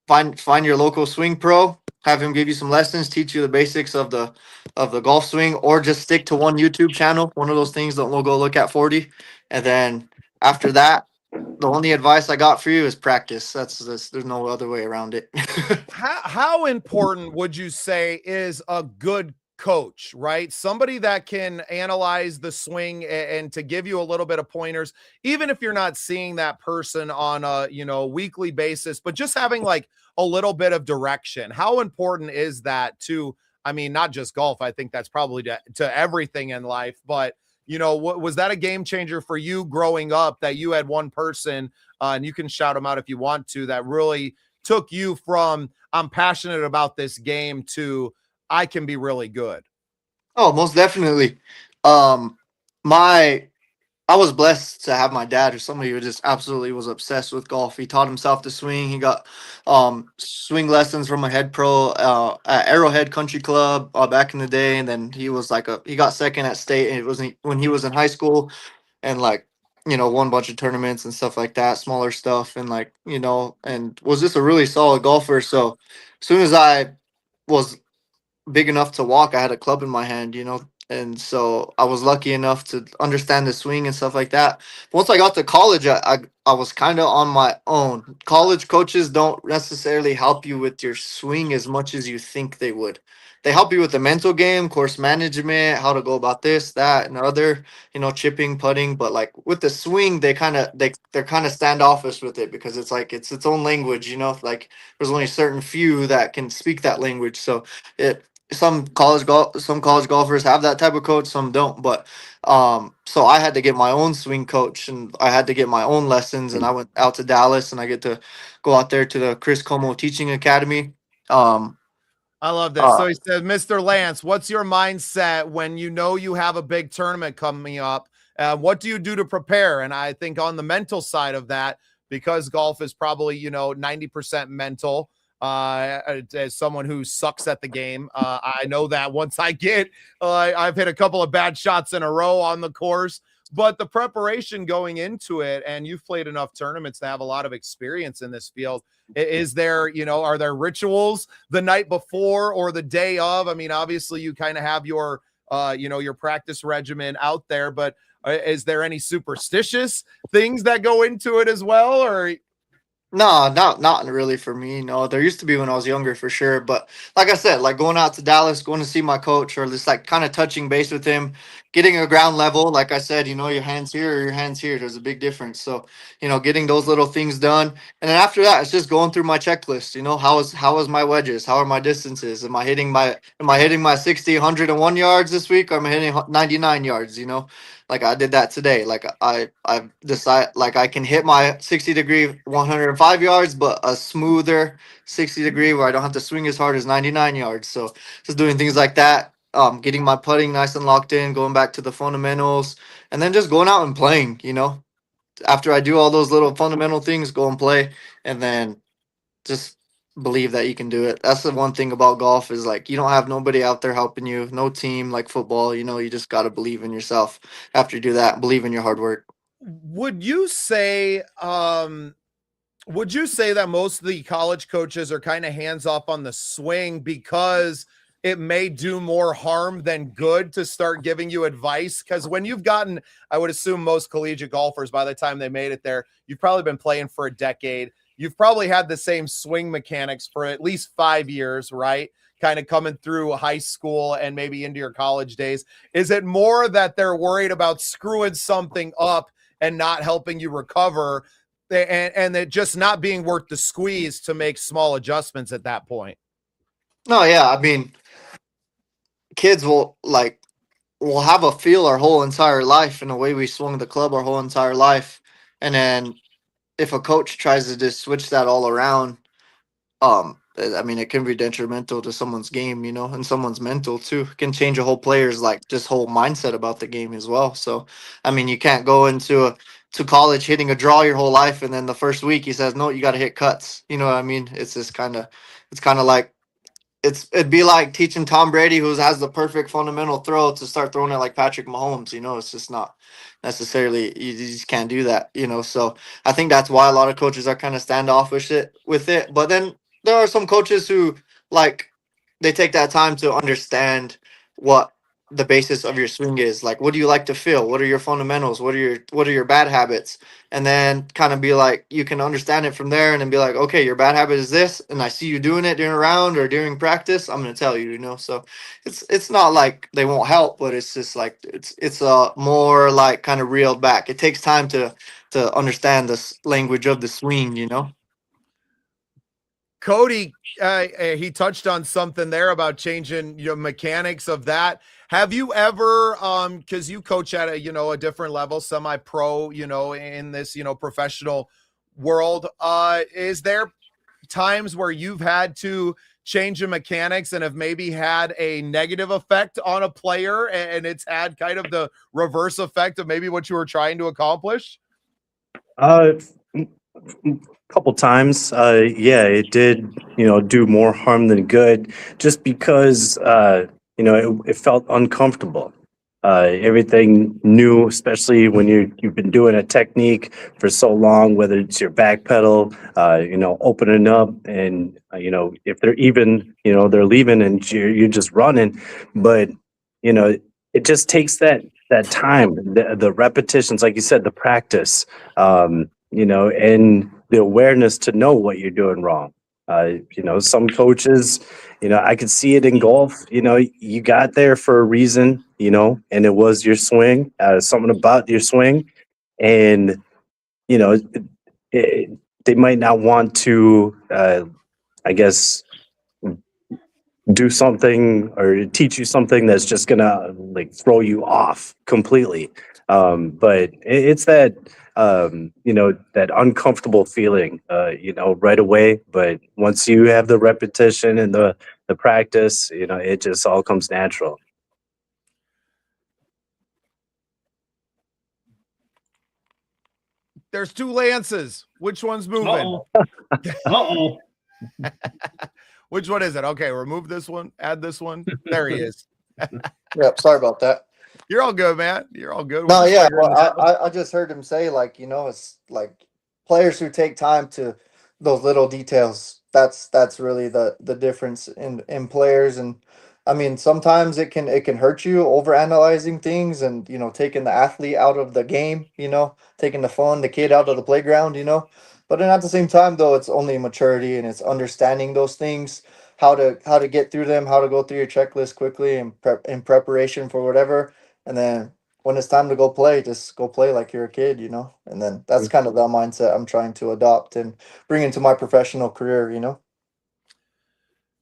Find your local swing pro, have him give you some lessons, teach you the basics of the golf swing, or just stick to one YouTube channel. One of those things that we'll go look at 40. And then after that, the only advice I got for you is practice. There's no other way around it. How important would you say is a good coach, right? Somebody that can analyze the swing and to give you a little bit of pointers, even if you're not seeing that person on a, weekly basis, but just having like a little bit of direction. How important is that to, I mean, not just golf. I think that's probably to everything in life, but was that a game changer for you growing up that you had one person, and you can shout them out if you want to, that really took you from I'm passionate about this game to I can be really good? Oh, most definitely. Um, my I was blessed to have my dad, or somebody who just absolutely was obsessed with golf. He taught himself to swing. He got swing lessons from a head pro at Arrowhead Country Club back in the day, and then he got second at state, and it was when he was in high school, and like won a bunch of tournaments and stuff like that, smaller stuff, and like and was just a really solid golfer. So as soon as I was big enough to walk, I had a club in my hand, and so I was lucky enough to understand the swing and stuff like that. Once I got to college, I was kind of on my own. College coaches don't necessarily help you with your swing as much as you think they would. They help you with the mental game, course management, how to go about this, that, and other, chipping, putting. But like with the swing, they're kind of standoffish with it because it's like it's its own language, like there's only certain few that can speak that language. So it some college golfers have that type of coach, some don't. But so I had to get my own swing coach and I had to get my own lessons, and I went out to Dallas and I get to go out there to the Chris Como Teaching Academy. um I love this. uh, So he says, Mr. Lance, what's your mindset when you have a big tournament coming up? What do you do to prepare? And I think on the mental side of that, because golf is probably 90% mental, as someone who sucks at the game, I know that once I've hit a couple of bad shots in a row on the course, but the preparation going into it, and you've played enough tournaments to have a lot of experience in this field. Is there, are there rituals the night before or the day of? I mean, obviously you kind of have your your practice regimen out there, but is there any superstitious things that go into it as well? Or No, not really for me. No, there used to be when I was younger for sure. But like I said, like going out to Dallas, going to see my coach, or just like kind of touching base with him, getting a ground level. Like I said, your hands here or your hands here. There's a big difference. So, getting those little things done. And then after that, it's just going through my checklist. How is my wedges? How are my distances? Am I hitting my 60, 101 yards this week? Or am I hitting 99 yards? Like I did that today. Like I've decided like I can hit my 60-degree 105 yards, but a smoother 60-degree where I don't have to swing as hard as 99 yards. So just doing things like that. Getting my putting nice and locked in, going back to the fundamentals, and then just going out and playing. After I do all those little fundamental things, go and play, and then just believe that you can do it. That's the one thing about golf is like you don't have nobody out there helping you, no team like football. You just got to believe in yourself. After you do that, believe in your hard work. would you say that most of the college coaches are kind of hands off on the swing because it may do more harm than good to start giving you advice? Because when you've gotten, I would assume most collegiate golfers, by the time they made it there, you've probably been playing for a decade. You've probably had the same swing mechanics for at least 5 years, right? Kind of coming through high school and maybe into your college days. Is it more that they're worried about screwing something up and not helping you recover, and it just not being worth the squeeze to make small adjustments at that point? No, yeah, I mean, kids will have a feel our whole entire life in the way we swung the club our whole entire life, and then if a coach tries to just switch that all around, I mean, it can be detrimental to someone's game, and someone's mental too. It can change a whole player's like just whole mindset about the game as well. So, I mean, you can't go to college hitting a draw your whole life, and then the first week he says, "No, you got to hit cuts." You know what I mean? It's kind of like it'd be like teaching Tom Brady, who has the perfect fundamental throw, to start throwing it like Patrick Mahomes. It's just not necessarily, you just can't do that. So I think that's why a lot of coaches are kind of standoffish with it. But then there are some coaches who like they take that time to understand what the basis of your swing is. Like, what do you like to feel? What are your fundamentals? What are your bad habits? And then kind of be like, you can understand it from there, and then be like, okay, your bad habit is this, and I see you doing it during a round or during practice. I'm gonna tell you. So it's not like they won't help, but it's just like it's a more like kind of reeled back. It takes time to understand this language of the swing. Cody, he touched on something there about changing mechanics of that. Have you ever, because you coach at a different level, semi-pro, in this professional world, is there times where you've had to change the mechanics and have maybe had a negative effect on a player, and it's had kind of the reverse effect of maybe what you were trying to accomplish? A couple times. Yeah, it did, do more harm than good, just because, it felt uncomfortable. Everything new, especially when you've been doing a technique for so long, whether it's your back pedal, opening up, and if they're even, they're leaving and you're just running, but you know, it just takes that time, the repetitions, like you said, the practice, and the awareness to know what you're doing wrong. Some coaches, I could see it in golf. You got there for a reason, and it was your swing, something about your swing, and you know, they might not want to, I guess, do something or teach you something that's just gonna like throw you off completely. But it's that that uncomfortable feeling, right away. But once you have the repetition and the practice, it just all comes natural. There's two Lances. Which one's moving? Uh-oh. Uh-oh. Which one is it? Okay, remove this one, add this one. There he is. Yep. Sorry about that. You're all good, man. You're all good. No, yeah. Well, I just heard him say, like, it's like players who take time to those little details. That's really the difference in players. And I mean, sometimes it can hurt you over analyzing things, and taking the athlete out of the game. Taking the kid out of the playground. But then at the same time, though, it's only maturity, and it's understanding those things, how to get through them, how to go through your checklist quickly in preparation for whatever, and then when it's time to go play, just go play like you're a kid. And then that's kind of the mindset I'm trying to adopt and bring into my professional career.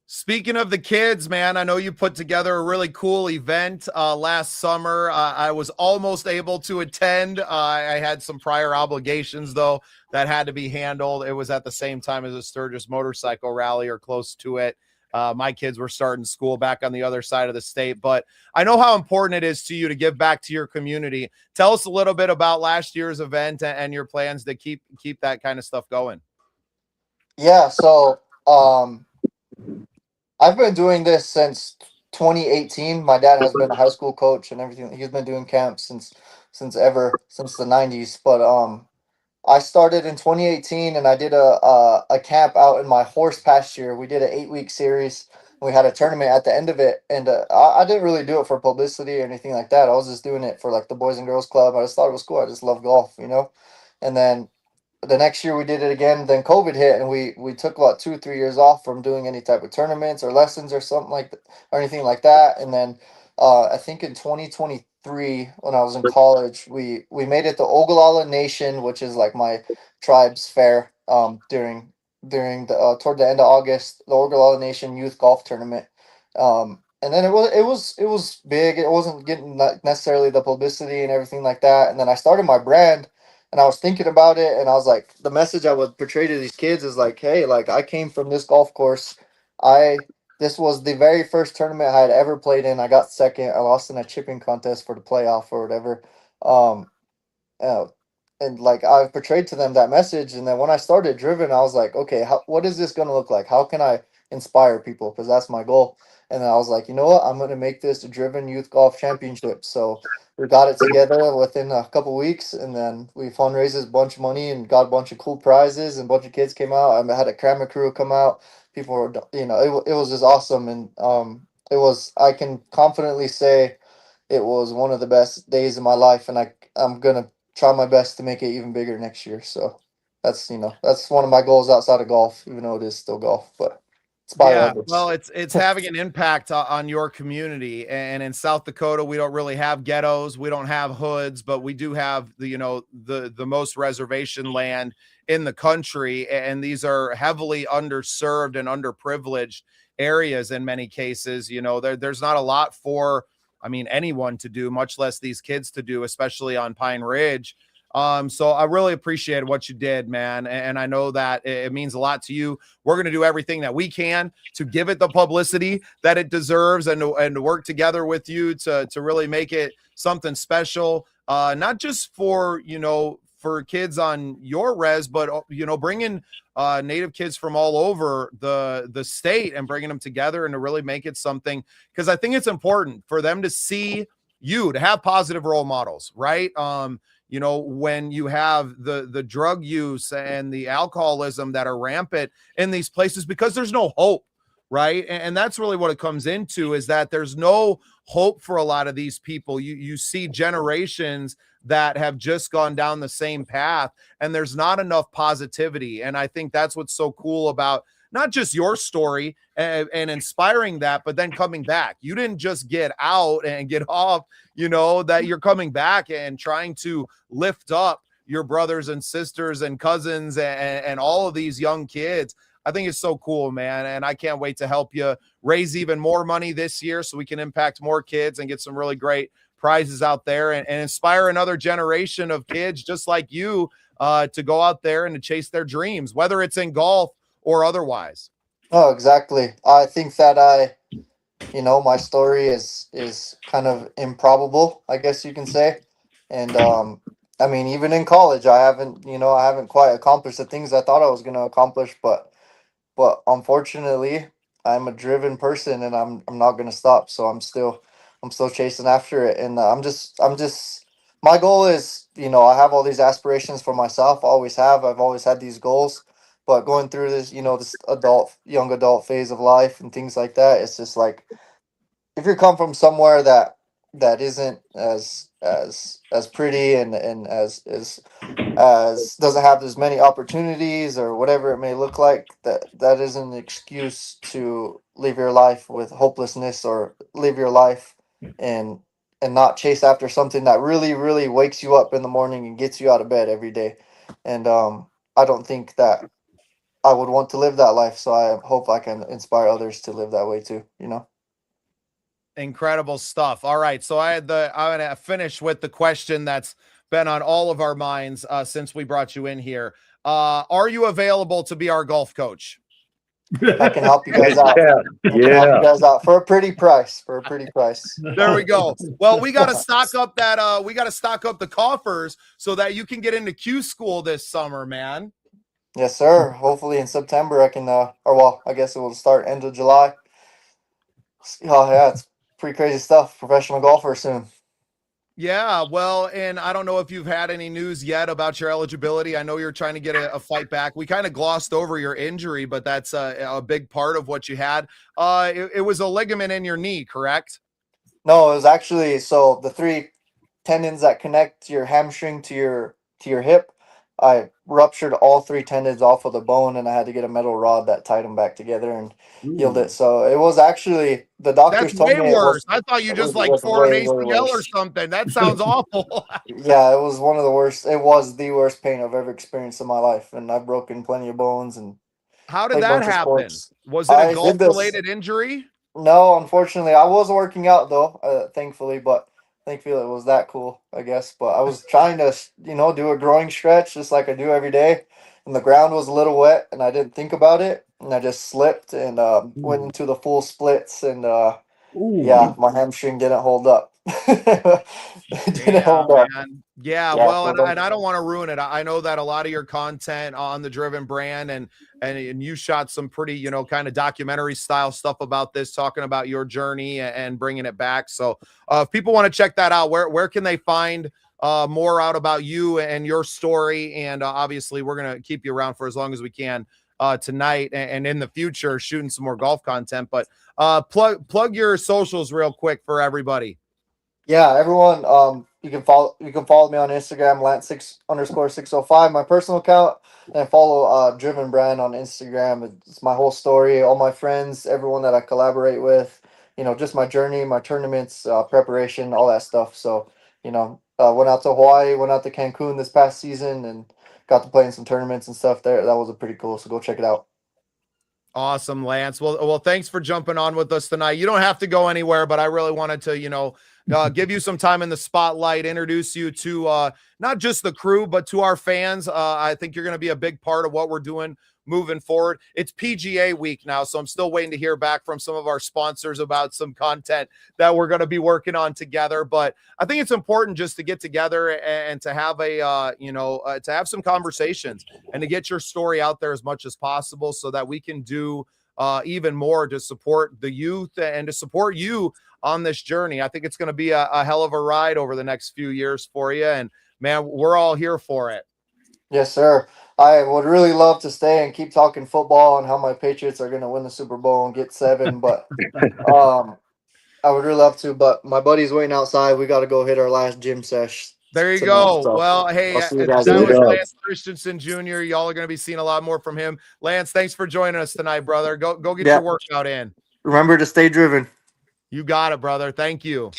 Speaking of the kids, man, I know you put together a really cool event last summer. I was almost able to attend. I had some prior obligations, though, that had to be handled. It was at the same time as a Sturgis motorcycle rally or close to it. My kids were starting school back on the other side of the state, but I know how important it is to you to give back to your community. Tell us a little bit about last year's event and your plans to keep that kind of stuff going. Yeah, so I've been doing this since 2018. My dad has been a high school coach and everything. He's been doing camps since the 90s. But I started in 2018, and I did a camp out in my horse pasture. We did an 8-week series. We had a tournament at the end of it, and I didn't really do it for publicity or anything like that. I was just doing it for like the Boys and Girls Club. I just thought it was cool. I just love golf. And then the next year we did it again. Then COVID hit, and we took about 2 or 3 years off from doing any type of tournaments or lessons or something like that, or anything like that. And then I think in 2023, when I was in college, we made it to Ogallala Nation, which is like my tribe's fair. During the toward the end of August, the Ogallala Nation Youth Golf Tournament. And then it was big. It wasn't getting necessarily the publicity and everything like that. And then I started my brand. And I was thinking about it, and I was like, the message I would portray to these kids is like, hey, like I came from this golf course. This was the very first tournament I had ever played in. I got second. I lost in a chipping contest for the playoff or whatever. Um, uh, and like I portrayed to them that message, and then when I started driven, I was like, okay, what is this going to look like? How can I inspire people? Because that's my goal. And then I was like, you know what? I'm going to make this a driven youth golf championship. So we got it together within a couple weeks, and then we fundraised a bunch of money and got a bunch of cool prizes, and a bunch of kids came out. I had a camera crew come out. People were, it was just awesome. And I can confidently say it was one of the best days of my life, and I'm going to try my best to make it even bigger next year. So that's one of my goals outside of golf, even though it is still golf, but inspire others. Well, it's having an impact on your community. And in South Dakota, we don't really have ghettos, we don't have hoods, but we do have the most reservation land in the country, and these are heavily underserved and underprivileged areas in many cases. There's not a lot for anyone to do, much less these kids to do, especially on Pine Ridge. So I really appreciate what you did, man. And I know that it means a lot to you. We're going to do everything that we can to give it the publicity that it deserves, and to work together with you to really make it something special. Not just for kids on your res, but bringing Native kids from all over the state and bringing them together and to really make it something, because I think it's important for them to see you, to have positive role models, right? When you have the drug use and the alcoholism that are rampant in these places, because there's no hope, right? And that's really what it comes into, is that there's no hope for a lot of these people. You see generations that have just gone down the same path, and there's not enough positivity. And I think that's what's so cool about not just your story and inspiring that, but then coming back. You didn't just get out and get off, that you're coming back and trying to lift up your brothers and sisters and cousins and all of these young kids. I think it's so cool, man. And I can't wait to help you raise even more money this year so we can impact more kids and get some really great prizes out there, and inspire another generation of kids just like you to go out there and to chase their dreams, whether it's in golf or otherwise. Oh, exactly. I think that my story is kind of improbable, I guess you can say. And even in college, I haven't quite accomplished the things I thought I was going to accomplish, but unfortunately, I'm a driven person, and I'm not going to stop. So I'm still chasing after it, and I'm just my goal is, I have all these aspirations for myself. I always have. I've always had these goals, but going through this, this young adult phase of life and things like that, it's just like, if you come from somewhere that isn't as pretty and as doesn't have as many opportunities or whatever it may look like, that isn't an excuse to live your life with hopelessness, or live your life and not chase after something that really, really wakes you up in the morning and gets you out of bed every day. And I don't think that I would want to live that life. So I hope I can inspire others to live that way too, Incredible stuff. All right. So I'm going to finish with the question that's been on all of our minds since we brought you in here. Are you available to be our golf coach? I can help you guys out. Yeah. Help you guys out for a pretty price. There we go. Well, we got to stock up the coffers so that you can get into Q school this summer, man. Yes, sir. Hopefully in September I can, I guess it will start end of July. Oh yeah, it's pretty crazy stuff. Professional golfer soon. Yeah, well, and I don't know if you've had any news yet about your eligibility. I know you're trying to get a fight back. We kind of glossed over your injury, but that's a big part of what you had. It was a ligament in your knee, correct? No, it was actually, so the three tendons that connect your hamstring to your hip, I ruptured all three tendons off of the bone, and I had to get a metal rod that tied them back together and healed it. So it was actually, the doctors That's told way me worse. I thought you just tore an ACL or something. That sounds awful. Yeah, it was one of the worst. It was the worst pain I've ever experienced in my life, and I've broken plenty of bones. And how did played a that bunch of happen? sports. Was it a golf-related injury? No, unfortunately, I was working out though, thankfully. But think feel it was that cool, I guess. But I was trying to, do a growing stretch just like I do every day, and the ground was a little wet, and I didn't think about it, and I just slipped and went into the full splits, and yeah, Ooh. my hamstring didn't hold up. It didn't Yeah, hold up. man. Yeah, Yeah, well, so and I don't want to ruin it. I know that a lot of your content on the Driven brand and you shot some pretty, kind of documentary style stuff about this, talking about your journey and bringing it back. So, if people want to check that out, where can they find more out about you and your story? And obviously, we're gonna keep you around for as long as we can tonight and in the future, shooting some more golf content. But plug your socials real quick for everybody. Yeah, everyone, you can follow me on Instagram, Lance6_605, my personal account, and follow Driven Brand on Instagram. It's my whole story, all my friends, everyone that I collaborate with, just my journey, my tournaments, preparation, all that stuff. So, went out to Hawaii, went out to Cancun this past season, and got to play in some tournaments and stuff there. That was a pretty cool. So go check it out. Awesome, Lance. Well, thanks for jumping on with us tonight. You don't have to go anywhere, but I really wanted to, give you some time in the spotlight, introduce you to not just the crew, but to our fans. I think you're going to be a big part of what we're doing moving forward. It's PGA week now, so I'm still waiting to hear back from some of our sponsors about some content that we're going to be working on together. But I think it's important just to get together and to have to have some conversations and to get your story out there as much as possible so that we can do even more to support the youth and to support you on this journey. I think it's going to be a hell of a ride over the next few years for you. And man, we're all here for it. Yes, sir. I would really love to stay and keep talking football and how my Patriots are going to win the Super Bowl and get 7, but I would really love to. But my buddy's waiting outside. We got to go hit our last gym sesh. There you tonight, go. so Well, hey, I'll see you that guys was later. Lance Christensen Jr. Y'all are going to be seeing a lot more from him. Lance, thanks for joining us tonight, brother. Go get your workout in. Remember to stay driven. You got it, brother. Thank you.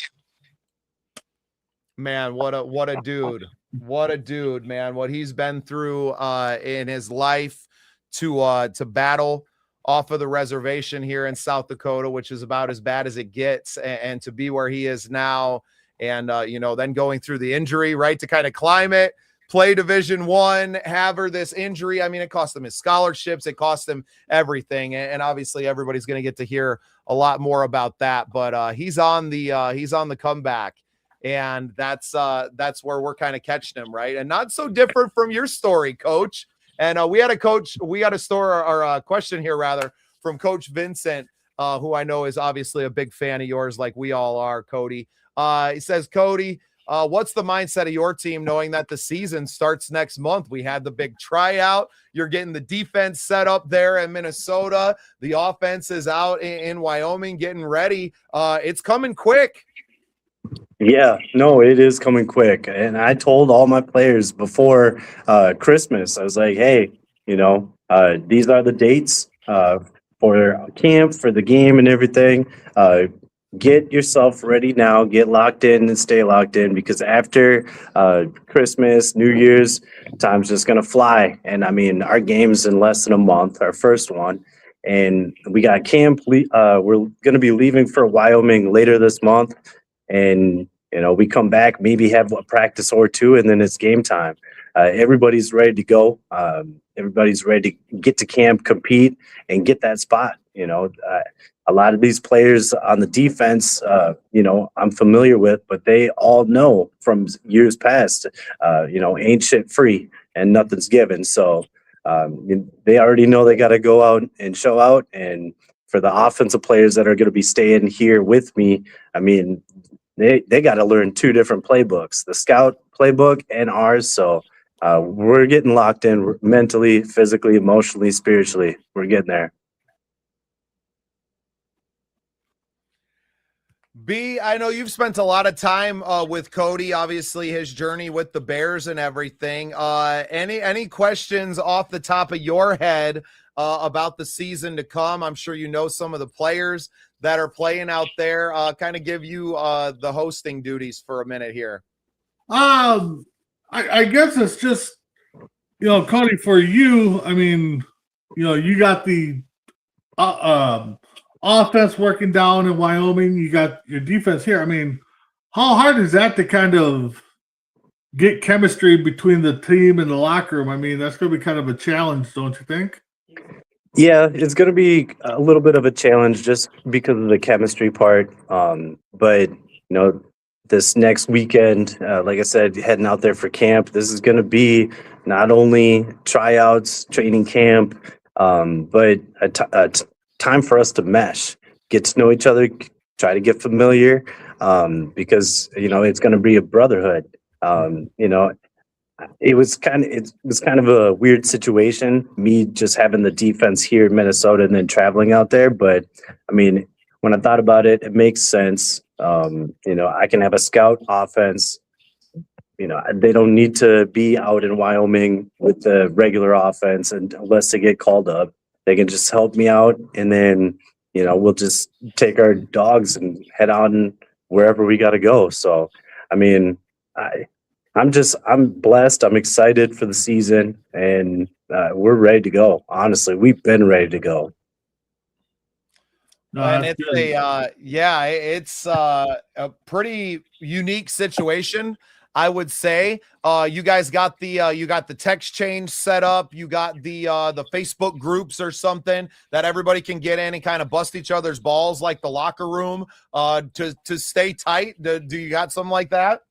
Man, what a dude. What a dude, man. What he's been through in his life to battle off of the reservation here in South Dakota, which is about as bad as it gets, and to be where he is now, and then going through the injury, right, to kind of climb it, play Division I, have her this injury. I mean, it cost him his scholarships, it cost him everything, and obviously everybody's going to get to hear a lot more about that. But he's on the comeback. And that's where we're kind of catching him, right? And not so different from your story, Coach. And we had a question here rather from Coach Vincent, who I know is obviously a big fan of yours, like we all are, Cody. He says, Cody, what's the mindset of your team knowing that the season starts next month? We had the big tryout. You're getting the defense set up there in Minnesota. The offense is out in Wyoming getting ready. It's coming quick. Yeah, no, it is coming quick. And I told all my players before Christmas, I was like, hey, these are the dates for camp, for the game and everything. Get yourself ready now, get locked in and stay locked in, because after Christmas, New Year's, time's just going to fly. And I mean, our game's in less than a month, our first one. And we got camp. We're going to be leaving for Wyoming later this month. And, we come back, maybe have a practice or two, and then it's game time. Everybody's ready to go. Everybody's ready to get to camp, compete, and get that spot. A lot of these players on the defense, I'm familiar with, but they all know from years past, ain't shit free and nothing's given. So they already know they got to go out and show out. And for the offensive players that are going to be staying here with me, I mean, they got to learn 2 different playbooks, the scout playbook and ours. So we're getting locked in mentally, physically, emotionally, spiritually. We're getting there. B, I know you've spent a lot of time with Cody, obviously his journey with the Bears and everything. Any questions off the top of your head about the season to come? I'm sure you know some of the players that are playing out there. Kind of give you the hosting duties for a minute here. I guess it's just, Cody, for you, I mean, you got the offense working down in Wyoming. You got your defense here. I mean, How hard is that to kind of get chemistry between the team and the locker room? I mean, that's going to be kind of a challenge, don't you think? Yeah, it's going to be a little bit of a challenge just because of the chemistry part. But this next weekend, like I said, heading out there for camp, this is going to be not only tryouts, training camp, but time for us to mesh, get to know each other, try to get familiar, because it's going to be a brotherhood. It was kind of a weird situation, me just having the defense here in Minnesota and then traveling out there. But I mean, when I thought about it, it makes sense. I can have a scout offense. They don't need to be out in Wyoming with the regular offense, and unless they get called up, they can just help me out, and then we'll just take our dogs and head on wherever we got to go. So, I mean, I'm blessed. I'm excited for the season, and we're ready to go. Honestly, we've been ready to go. No, And that's it's good. it's a pretty unique situation, I would say. You guys got the text change set up. You got the Facebook groups or something that everybody can get in and kind of bust each other's balls like the locker room to stay tight. Do you got something like that?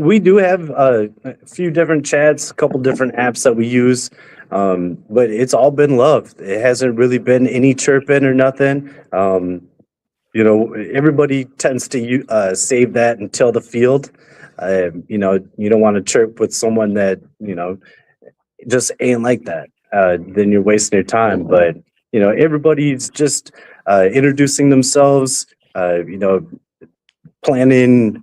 We do have a few different chats, a couple different apps that we use, but it's all been love. It hasn't really been any chirping or nothing. Everybody tends to save that until the field. You don't want to chirp with someone that just ain't like that. Then you're wasting your time. But everybody's just introducing themselves. Planning,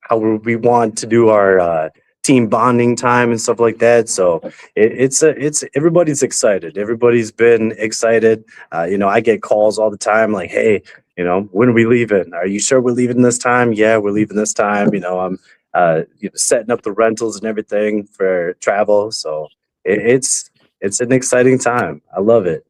how we want to do our team bonding time and stuff like that. So it's everybody's excited. Everybody's been excited. I get calls all the time like, hey, when are we leaving? Are you sure we're leaving this time? Yeah, we're leaving this time. I'm setting up the rentals and everything for travel. So it's an exciting time. I love it.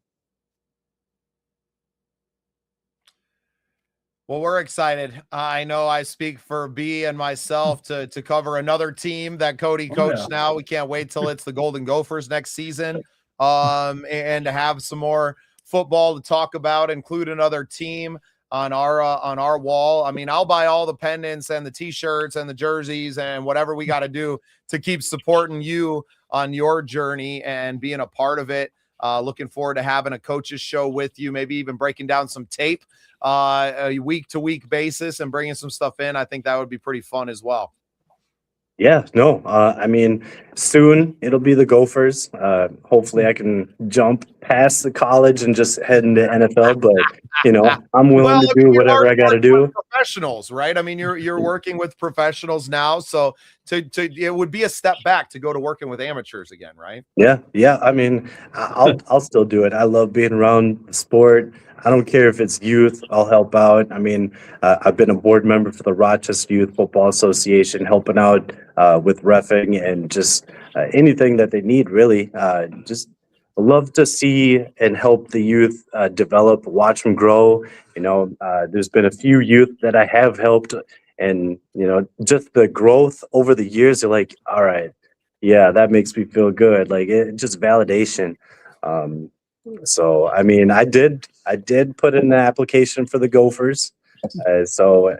Well, we're excited. I know I speak for B and myself to cover another team that Cody coached now. We can't wait till it's the Golden Gophers next season, and to have some more football to talk about, include another team on our wall. I mean, I'll buy all the pendants and the T-shirts and the jerseys and whatever we got to do to keep supporting you on your journey and being a part of it. Looking forward to having a coach's show with you, maybe even breaking down some tape a week-to-week basis and bringing some stuff in. I think that would be pretty fun as well. Yeah, no, I mean, soon it'll be the Gophers. Hopefully I can jump past the college and just head into NFL, but I'm willing to do whatever I got to do. Professionals, right? I mean, you're working with professionals now, so it would be a step back to go to working with amateurs again, right? Yeah. I mean, I'll still do it. I love being around the sport. I don't care if it's youth. I'll help out. I mean, I've been a board member for the Rochester Youth Football Association, helping out with reffing and just anything that they need, really. Just love to see and help the youth develop, watch them grow. There's been a few youth that I have helped, and just the growth over the years. They're like, all right, yeah, that makes me feel good. Like just validation. So I mean, I did put in an application for the Gophers. So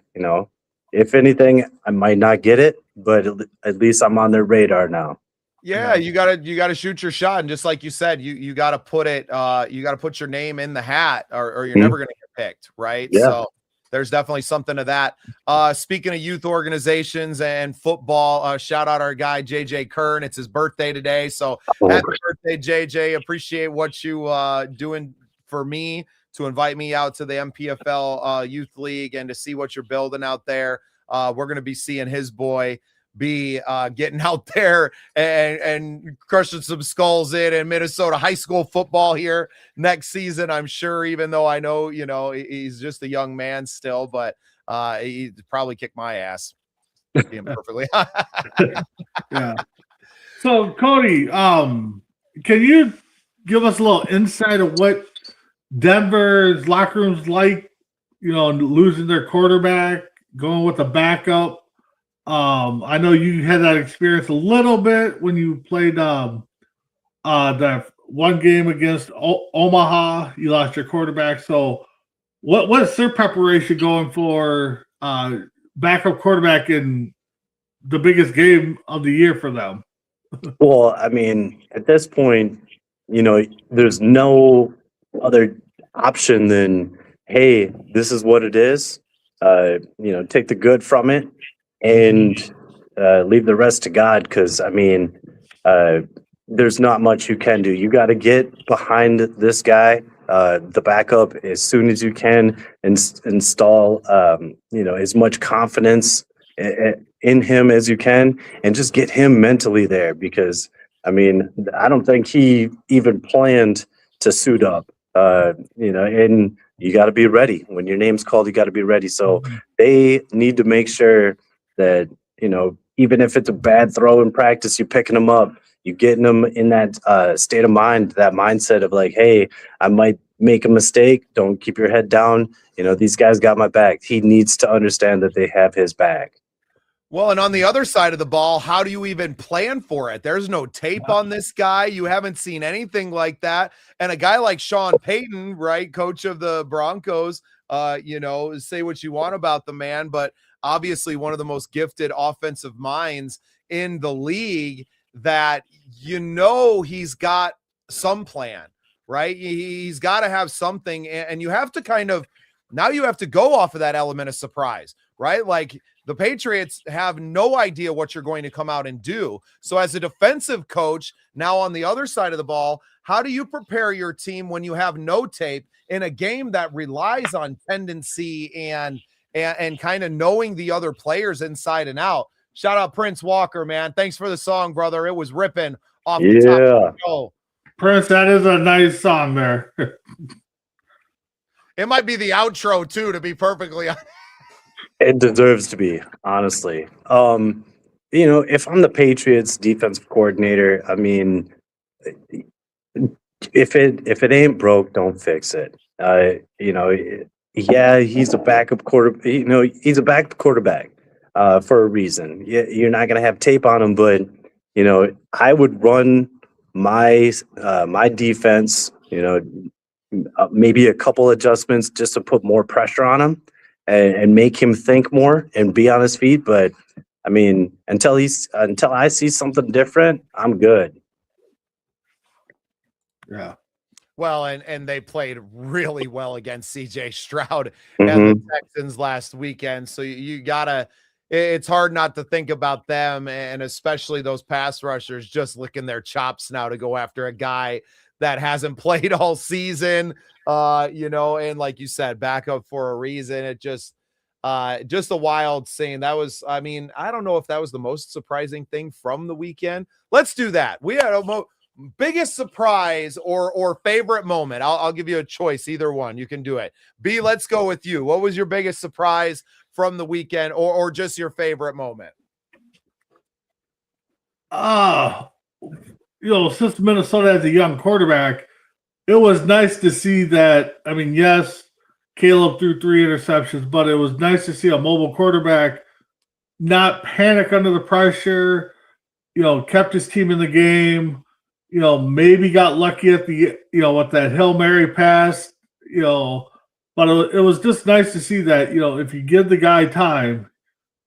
if anything, I might not get it, but at least I'm on their radar now. Yeah, you gotta shoot your shot, and just like you said, you gotta put it, you gotta put your name in the hat, or you're never gonna get picked, right? Yeah. So there's definitely something to that. Speaking of youth organizations and football, shout out our guy JJ Kern. It's his birthday today, so happy birthday, JJ! Appreciate what you doing for me to invite me out to the MPFL Youth League and to see what you're building out there. We're gonna be seeing his boy be getting out there and crushing some skulls in Minnesota high school football here next season, I'm sure, even though I know, he's just a young man still, but he'd probably kick my ass, being perfectly. Yeah. So Cody, can you give us a little insight of what Denver's locker room's like, losing their quarterback? going with the backup. I know you had that experience a little bit when you played that one game against Omaha. You lost your quarterback. So what's their preparation going for backup quarterback in the biggest game of the year for them? Well, I mean, at this point, there's no other option than, hey, this is what it is. Take the good from it and leave the rest to God. Because I mean, there's not much you can do. You got to get behind this guy, the backup, as soon as you can, and install, as much confidence in him as you can, and just get him mentally there. Because I mean, I don't think he even planned to suit up. And you got to be ready when your name's called. You got to be ready. So they need to make sure that even if it's a bad throw in practice, you're picking them up. You getting them in that state of mind, that mindset of like, hey, I might make a mistake. Don't keep your head down. These guys got my back. He needs to understand that they have his back. Well, and on the other side of the ball, how do you even plan for it? There's no tape on this guy. You haven't seen anything like that. And a guy like Sean Payton, right, coach of the Broncos, say what you want about the man, but obviously one of the most gifted offensive minds in the league, that he's got some plan, right? He's got to have something, and you have to now you have to go off of that element of surprise, right? Like, the Patriots have no idea what you're going to come out and do. So as a defensive coach, now on the other side of the ball, how do you prepare your team when you have no tape in a game that relies on tendency and kind of knowing the other players inside and out? Shout out Prince Walker, man. Thanks for the song, brother. It was ripping off the top of the show. Prince, that is a nice song there. It might be the outro too, to be perfectly honest. It deserves to be, honestly. If I'm the Patriots defensive coordinator, I mean, if it ain't broke, don't fix it. He's a backup quarter. He's a backup quarterback for a reason. You're not gonna have tape on him, but I would run my defense. Maybe a couple adjustments just to put more pressure on him. And make him think more and be on his feet. But I mean, until I see something different, I'm good. Yeah. Well, and they played really well against CJ Stroud and the Texans last weekend. So you gotta, it's hard not to think about them, and especially those pass rushers just licking their chops now to go after a guy that hasn't played all season. And like you said, back up for a reason. It just a wild scene. That was, I mean, I don't know if that was the most surprising thing from the weekend. Let's do that. We had a biggest surprise or favorite moment. I'll give you a choice, either one. You can do it. B, let's go with you. What was your biggest surprise from the weekend, or just your favorite moment? Since Minnesota has a young quarterback, it was nice to see that. I mean, yes, Caleb threw 3 interceptions, but it was nice to see a mobile quarterback not panic under the pressure, kept his team in the game, maybe got lucky at the, with that Hail Mary pass, but it was just nice to see that, if you give the guy time,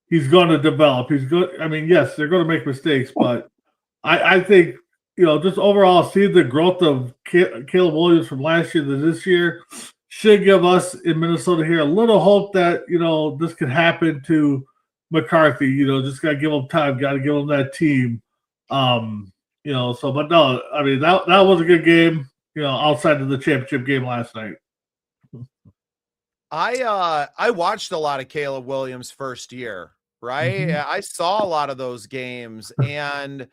he's going to develop. He's good. I mean, yes, they're going to make mistakes, but I think, just overall, see the growth of Caleb Williams from last year to this year should give us in Minnesota here a little hope that, this could happen to McCarthy. Just got to give him time, got to give him that team. But no, I mean, that was a good game, outside of the championship game last night. I watched a lot of Caleb Williams' first year, right? I saw a lot of those games, and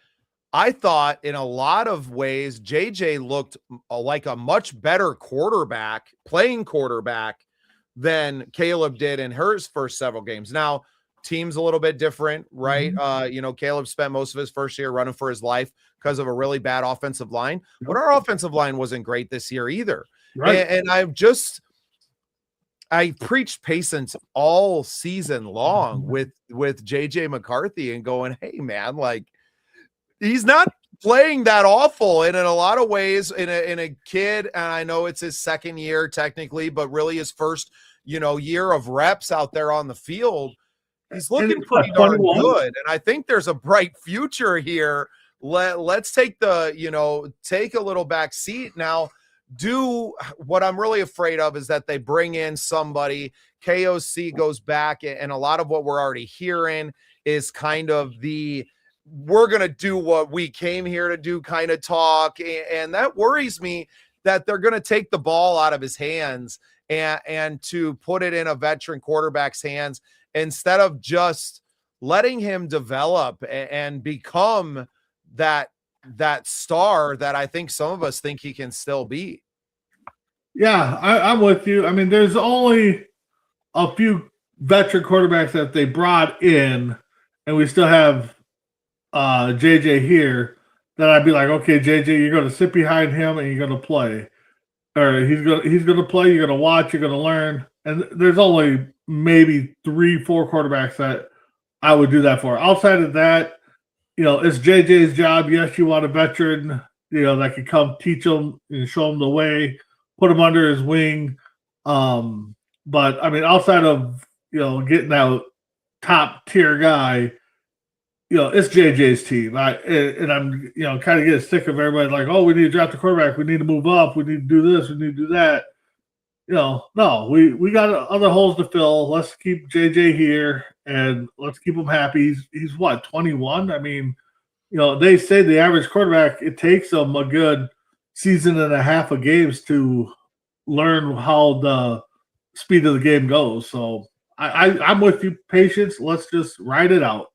I thought in a lot of ways, JJ looked like a much better playing quarterback than Caleb did in his first several games. Now, team's a little bit different, right? Caleb spent most of his first year running for his life because of a really bad offensive line, but our offensive line wasn't great this year either. Right. And I preached patience all season long with JJ McCarthy and going, hey man, like he's not playing that awful. And in a lot of ways in a kid, and I know it's his second year technically, but really his first, year of reps out there on the field, he's looking pretty darn good. And I think there's a bright future here. Let's take take a little back seat now. What I'm really afraid of is that they bring in somebody, KOC goes back, and a lot of what we're already hearing is kind of we're going to do what we came here to do kind of talk. And that worries me that they're going to take the ball out of his hands and to put it in a veteran quarterback's hands instead of just letting him develop and become that star that I think some of us think he can still be. Yeah, I'm with you. I mean, there's only a few veteran quarterbacks that they brought in, and we still have JJ here, that I'd be like, okay, JJ, you're going to sit behind him and you're going to play. Or he's going to play, you're going to watch, you're going to learn. And there's only maybe 3-4 quarterbacks that I would do that for. Outside of that, it's JJ's job. Yes, you want a veteran, that can come teach him and show him the way, put him under his wing. But I mean, outside of, getting that top tier guy, it's JJ's team. And I'm, kind of getting sick of everybody like, oh, we need to draft a quarterback. We need to move up. We need to do this. We need to do that. No, we got other holes to fill. Let's keep JJ here and let's keep him happy. He's what, 21? I mean, they say the average quarterback, it takes them a good season and a half of games to learn how the speed of the game goes. So I'm with you. Patience. Let's just ride it out.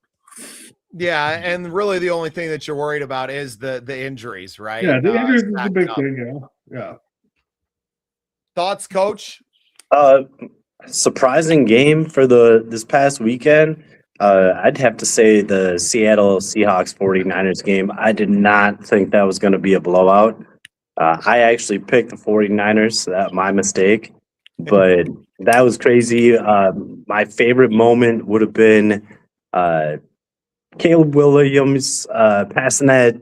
Yeah, and really the only thing that you're worried about is the injuries, right? Yeah, the injuries is the big thing. Yeah. Thoughts, Coach? Surprising game for this past weekend. I'd have to say the Seattle Seahawks 49ers game. I did not think that was going to be a blowout. I actually picked the 49ers, so that's my mistake. But that was crazy. My favorite moment would have been Caleb Williams passing that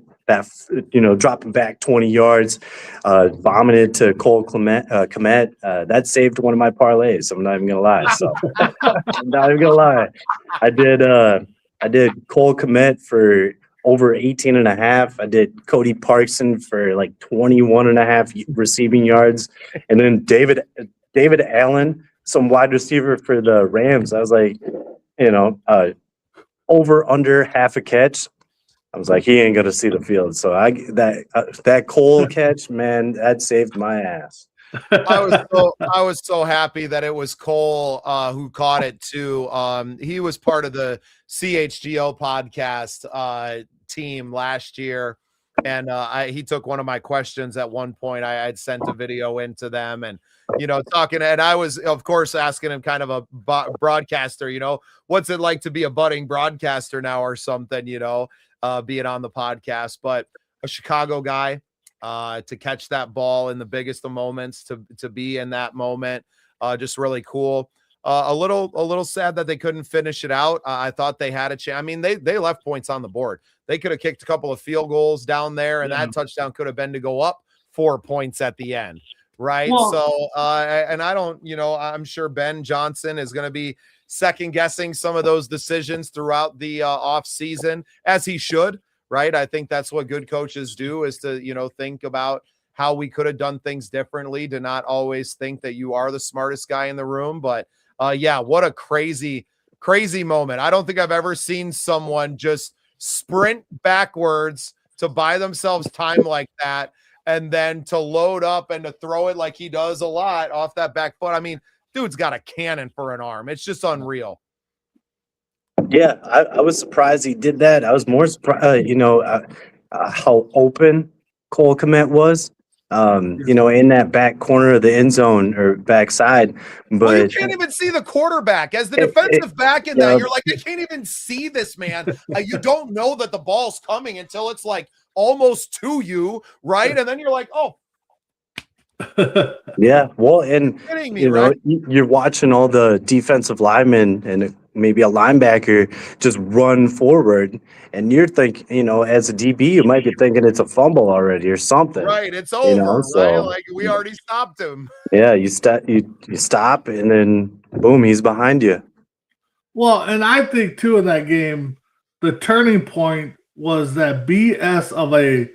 dropping back 20 yards, vomited to Cole Kmet. That saved one of my parlays. I'm not even gonna lie. So I'm not even gonna lie. I did Cole Kmet for over 18.5. I did Cody Parkson for like 21.5 receiving yards, and then David Allen, some wide receiver for the Rams. I was like, over under half a catch. I was like, he ain't gonna see the field. So that Cole catch, man, that saved my ass. I was so happy that it was Cole who caught it too. He was part of the CHGO podcast team last year, and he took one of my questions at one point. I had sent a video into them, and talking, and I was of course asking him, kind of a broadcaster, what's it like to be a budding broadcaster now or something, being on the podcast. But a Chicago guy, to catch that ball in the biggest of moments, to be in that moment, just really cool. A little sad that they couldn't finish it out. I thought they had a chance. I mean, they left points on the board. They could have kicked a couple of field goals down there, and that touchdown could have been to go up 4 points at the end. Right. Well, so, and I don't, I'm sure Ben Johnson is going to be second guessing some of those decisions throughout the off season, as he should. Right. I think that's what good coaches do, is to, think about how we could have done things differently, to not always think that you are the smartest guy in the room. But yeah, what a crazy moment. I don't think I've ever seen someone just sprint backwards to buy themselves time like that, and then to load up and to throw it like he does a lot off that back foot. I mean, dude's got a cannon for an arm. It's just unreal. Yeah, I was surprised he did that. I was more surprised, how open Cole Kmet was, in that back corner of the end zone or backside. But you can't even see the quarterback as the defensive back in that. You're like, I can't even see this man. You don't know that the ball's coming until it's like almost to you, right? And then you're like, oh, Yeah, well, and Kidding me, right? you're watching all the defensive linemen and maybe a linebacker just run forward, and you're thinking, as a DB, you might be thinking it's a fumble already or something. Right, it's over, right? So Like we already stopped him. yeah, you stop, and then boom, he's behind you. Well, and I think too in that game, the turning point was that BS of a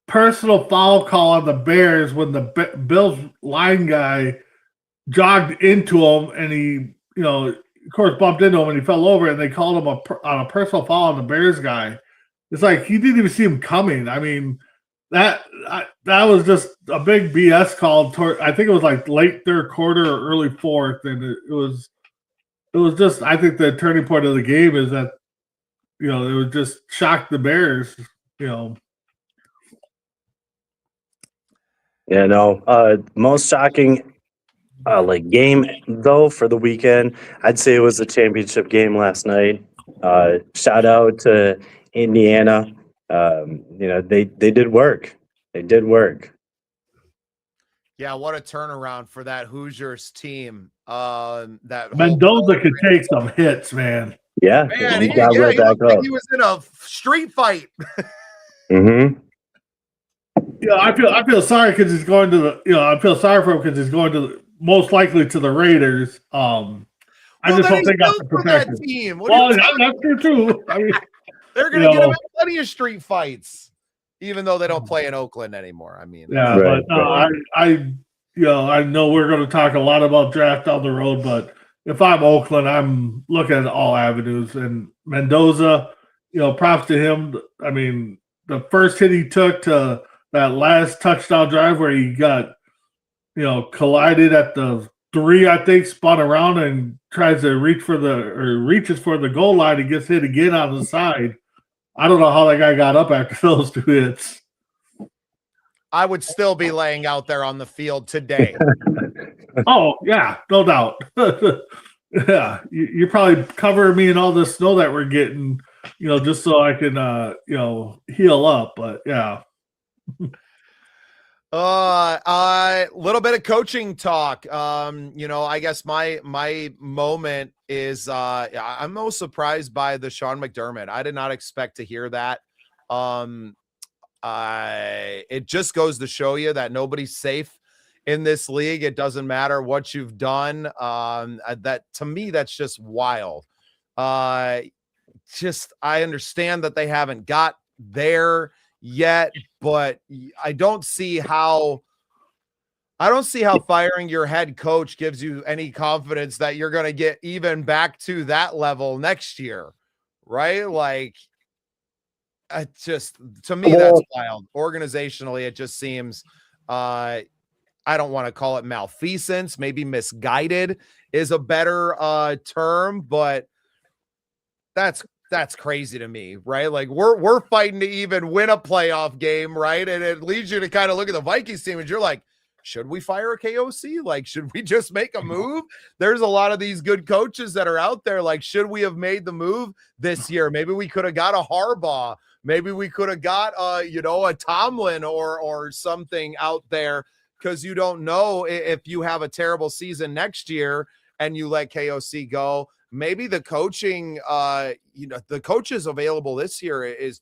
personal foul call on the Bears when the Bills line guy jogged into him and he, of course, bumped into him and he fell over and they called him on a personal foul on the Bears guy. It's like he didn't even see him coming. I mean, that was just a big BS call. I think it was like late third quarter or early fourth, and it was just. I think the turning point of the game is that it would just shock the Bears. Yeah, no. Most shocking, game though for the weekend, I'd say it was the championship game last night. Shout out to Indiana. They did work. They did work. Yeah, what a turnaround for that Hoosiers team. That Mendoza could take some hits, man. Yeah, Man, he got right he back looked like up. he was in a street fight. Mm-hmm. Yeah, I feel sorry because he's going to the. I feel sorry for him because he's going to most likely to the Raiders. I just hope they got the protection. That team. Well, that's true too. I mean, they're going to get him in plenty of street fights, even though they don't play in Oakland anymore. I mean, yeah, right, but I know we're going to talk a lot about draft down the road, but if I'm Oakland, I'm looking at all avenues. And Mendoza, props to him. I mean, the first hit he took to that last touchdown drive where he got, collided at the 3, I think, spun around and tries to reaches for the goal line and gets hit again on the side. I don't know how that guy got up after those 2 hits. I would still be laying out there on the field today. Oh, yeah, no doubt. Yeah, you probably cover me in all the snow that we're getting, just so I can, heal up. But yeah. Little bit of coaching talk. I guess my moment is I'm most surprised by the Sean McDermott. I did not expect to hear that. It just goes to show you that nobody's safe in this league. It doesn't matter what you've done. That to me, that's just wild. I understand that they haven't got there yet, but I don't see how firing your head coach gives you any confidence that you're going to get even back to that level next year, right? Like, to me, that's wild. Organizationally, it just seems, I don't want to call it malfeasance. Maybe misguided is a better term, but that's crazy to me, right? Like we're fighting to even win a playoff game, right? And it leads you to kind of look at the Vikings team and you're like, should we fire a KOC? Like, should we just make a move? There's a lot of these good coaches that are out there. Like, should we have made the move this year? Maybe we could have got a Harbaugh. Maybe we could have got a Tomlin or something out there, because you don't know if you have a terrible season next year and you let KOC go. Maybe the coaching, the coaches available this year is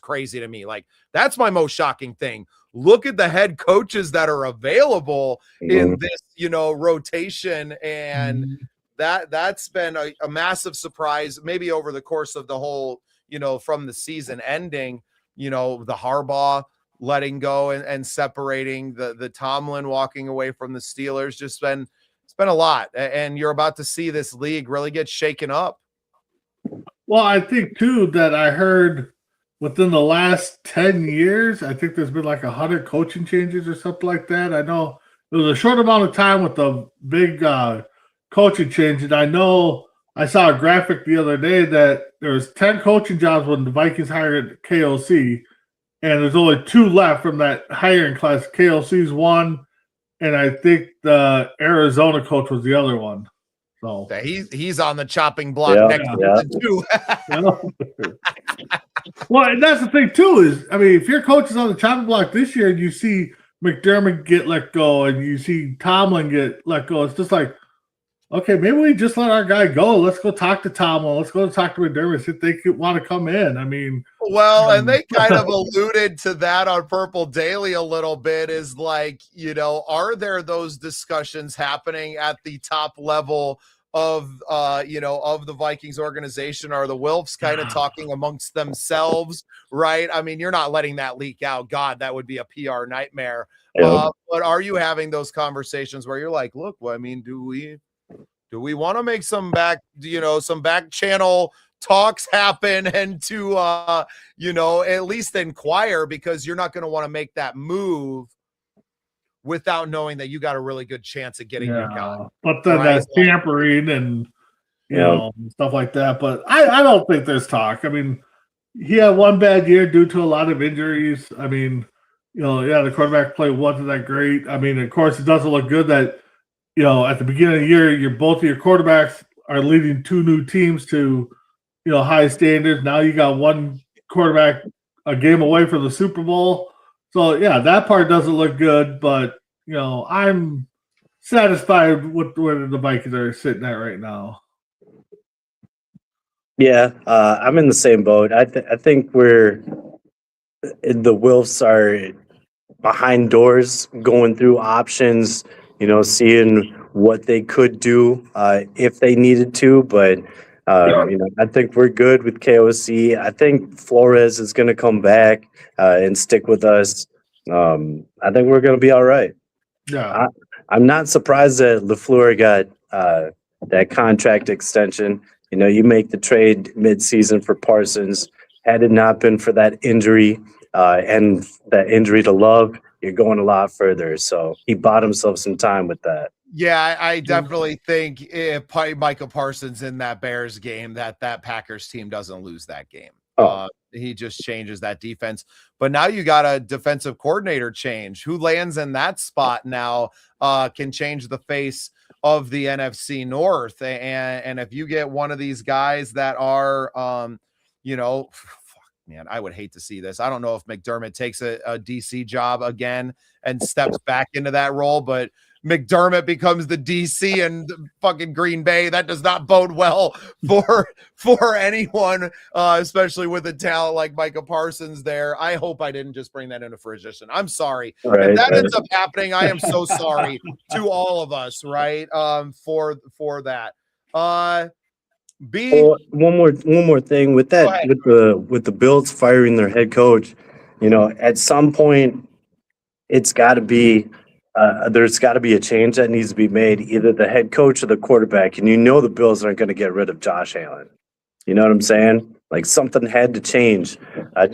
crazy to me. Like, that's my most shocking thing. Look at the head coaches that are available in this, rotation. And that's been a massive surprise, maybe over the course of the whole, from the season ending, the Harbaugh letting go and separating, the Tomlin walking away from the Steelers. It's been a lot, and you're about to see this league really get shaken up. Well, I think too that I heard within the last 10 years, I think there's been like 100 coaching changes or something like that. I know it was a short amount of time with the big coaching change, and I know I saw a graphic the other day that there was 10 coaching jobs when the Vikings hired KOC, and there's only 2 left from that hiring class. KOC's one, and I think the Arizona coach was the other one. So he's on the chopping block next to too. Well, and that's the thing too is, I mean, if your coach is on the chopping block this year and you see McDermott get let go and you see Tomlin get let go, it's just like, okay, maybe we just let our guy go. Let's go talk to Tomlin. Let's go talk to McDermott, see if they want to come in. I mean, well, and they kind of alluded to that on Purple Daily a little bit, is like, are there those discussions happening at the top level of of the Vikings organization? Are the Wilfs kind of talking amongst themselves, right? I mean, you're not letting that leak out. God, that would be a PR nightmare. Yeah. But are you having those conversations where you're like, look, well, I mean, do we want to make some back channel talks happen, and to at least inquire, because you're not going to want to make that move without knowing that you got a really good chance of getting your guy. But then that's tampering and stuff like that. But I don't think there's talk. I mean, he had one bad year due to a lot of injuries. I mean, the quarterback play wasn't that great. I mean, of course, it doesn't look good that at the beginning of the year, both of your quarterbacks are leading two new teams to high standards. Now you got one quarterback a game away from the Super Bowl. So yeah, that part doesn't look good, but I'm satisfied with where the Vikings are sitting at right now. Yeah, I'm in the same boat. I think the Wilfs are behind doors, going through options, seeing what they could do if they needed to, but I think we're good with KOC. I think Flores is going to come back and stick with us. I think we're going to be all right. Yeah, I'm not surprised that LaFleur got that contract extension. You make the trade midseason for Parsons. Had it not been for that injury and that injury to Love, you're going a lot further. So he bought himself some time with that. Yeah, I definitely think if Micah Parsons in that Bears game, that Packers team doesn't lose that game. He just changes that defense. But now you got a defensive coordinator change. Who lands in that spot now can change the face of the NFC North. And if you get one of these guys that are, man, I would hate to see this. I don't know if McDermott takes a DC job again and steps back into that role, but McDermott becomes the DC and fucking Green Bay. That does not bode well for anyone, especially with a talent like Micah Parsons there. I hope I didn't just bring that into fruition. I'm sorry. Right, if that ends up happening, I am so sorry to all of us, right? For that. One more thing with that, with the Bills firing their head coach, at some point it's got to be there's got to be a change that needs to be made, either the head coach or the quarterback. And the Bills aren't going to get rid of Josh Allen. You know what I'm saying? Like, something had to change. I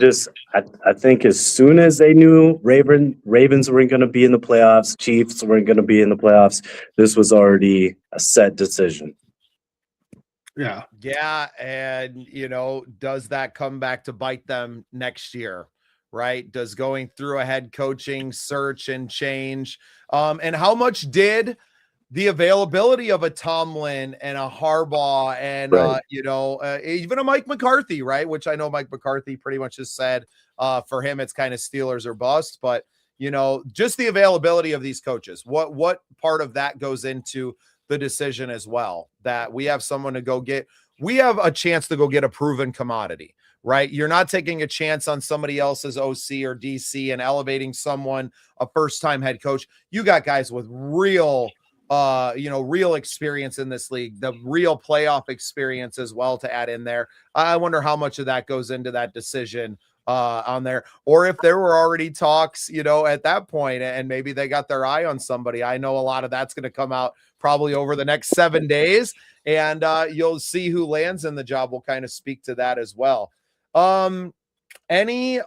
think as soon as they knew Ravens weren't going to be in the playoffs, Chiefs weren't going to be in the playoffs, this was already a set decision. Yeah. Yeah. And, does that come back to bite them next year? Right? Does going through a head coaching search and change? And how much did the availability of a Tomlin and a Harbaugh and, even a Mike McCarthy, right? Which I know Mike McCarthy pretty much has said for him, it's kind of Steelers or bust, but, just the availability of these coaches, what part of that goes into the decision as well, that we have someone to go get, we have a chance to go get a proven commodity. Right? You're not taking a chance on somebody else's OC or DC and elevating someone, a first-time head coach. You got guys with real experience in this league, the real playoff experience as well to add in there. I wonder how much of that goes into that decision on there, or if there were already talks, at that point, and maybe they got their eye on somebody. I know a lot of that's going to come out probably over the next 7 days, and you'll see who lands in the job. Will kind of speak to that as well. Any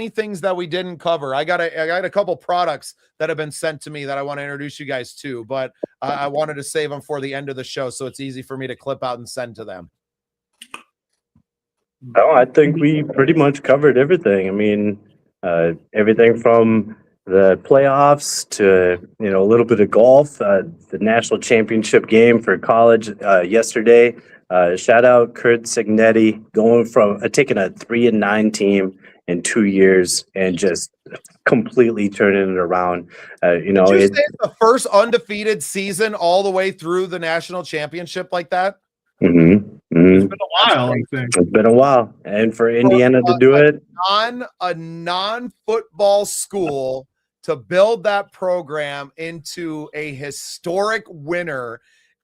things that we didn't cover? I got a couple products that have been sent to me that I want to introduce you guys to, but I wanted to save them for the end of the show, so it's easy for me to clip out and send to them. No, I think we pretty much covered everything. I mean, everything from the playoffs to, a little bit of golf, the national championship game for college yesterday. Shout out Kurt Signetti going from taking a 3-9 team in 2 years and just completely turning it around. Did you say it's the first undefeated season all the way through the national championship like that? Mm-hmm. It's been a while, I think. It's been a while, and for Indiana to do it, a non-football school to build that program into a historic winner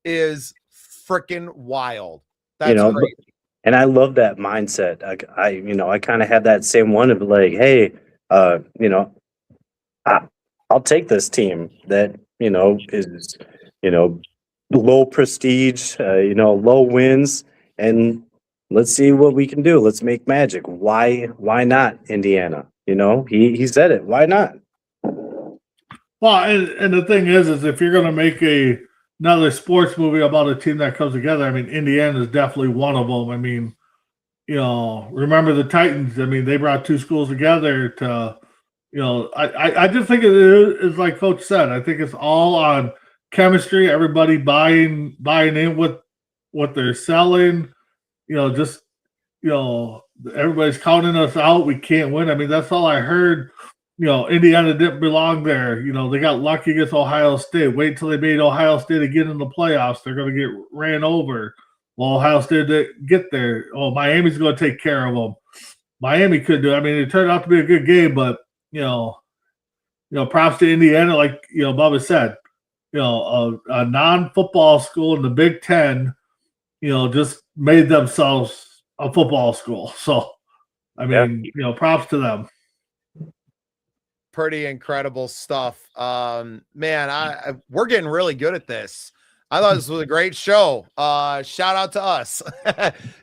is freaking wild. That's crazy. And I love that mindset. I kind of have that same one of like, hey, I'll take this team that is low prestige, low wins, and let's see what we can do. Let's make magic. Why not Indiana? He said it. Why not? Well, and the thing is if you're going to make another sports movie about a team that comes together, I mean, Indiana is definitely one of them. I mean, remember the Titans. I mean, they brought two schools together to, I just think it is like Coach said. I think it's all on chemistry. Everybody buying in with what they're selling. Everybody's counting us out. We can't win. I mean, that's all I heard. Indiana didn't belong there. They got lucky against Ohio State. Wait till they made Ohio State again in the playoffs. They're going to get ran over. Well, Ohio State didn't get there. Oh, Miami's going to take care of them. Miami could do. I mean, it turned out to be a good game, but props to Indiana, like Bubba said. A non-football school in the Big Ten, just made themselves a football school. So, I mean, props to them. Pretty incredible stuff. Man, we're getting really good at this. I thought this was a great show. Shout out to us.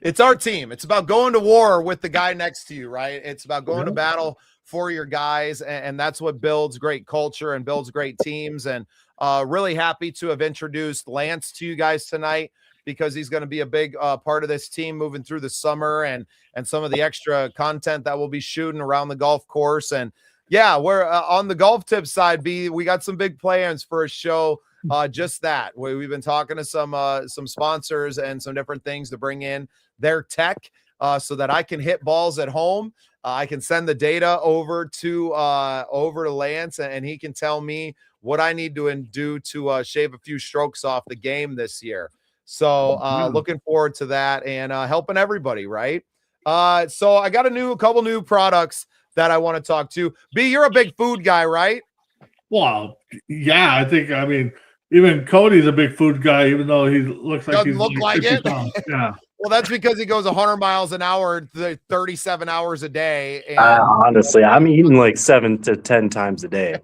It's our team. It's about going to war with the guy next to you, right? It's about going to battle for your guys, and that's what builds great culture and builds great teams. And really happy to have introduced Lance to you guys tonight, because he's going to be a big part of this team moving through the summer and some of the extra content that we'll be shooting around the golf course. And yeah, we're on the golf tip side, we got some big plans for a show. Just that we've been talking to some sponsors and some different things to bring in their tech so that I can hit balls at home. I can send the data over to Lance, and he can tell me what I need to do to shave a few strokes off the game this year. So looking forward to that and helping everybody, right? So I got a couple new products that I want to talk to. B, you're a big food guy, right? Well, yeah, I mean, even Cody's a big food guy, even though he looks like doesn't look like it. Yeah. Well, that's because he goes 100 miles an hour, 37 hours a day. And honestly, I'm eating like 7 to 10 times a day.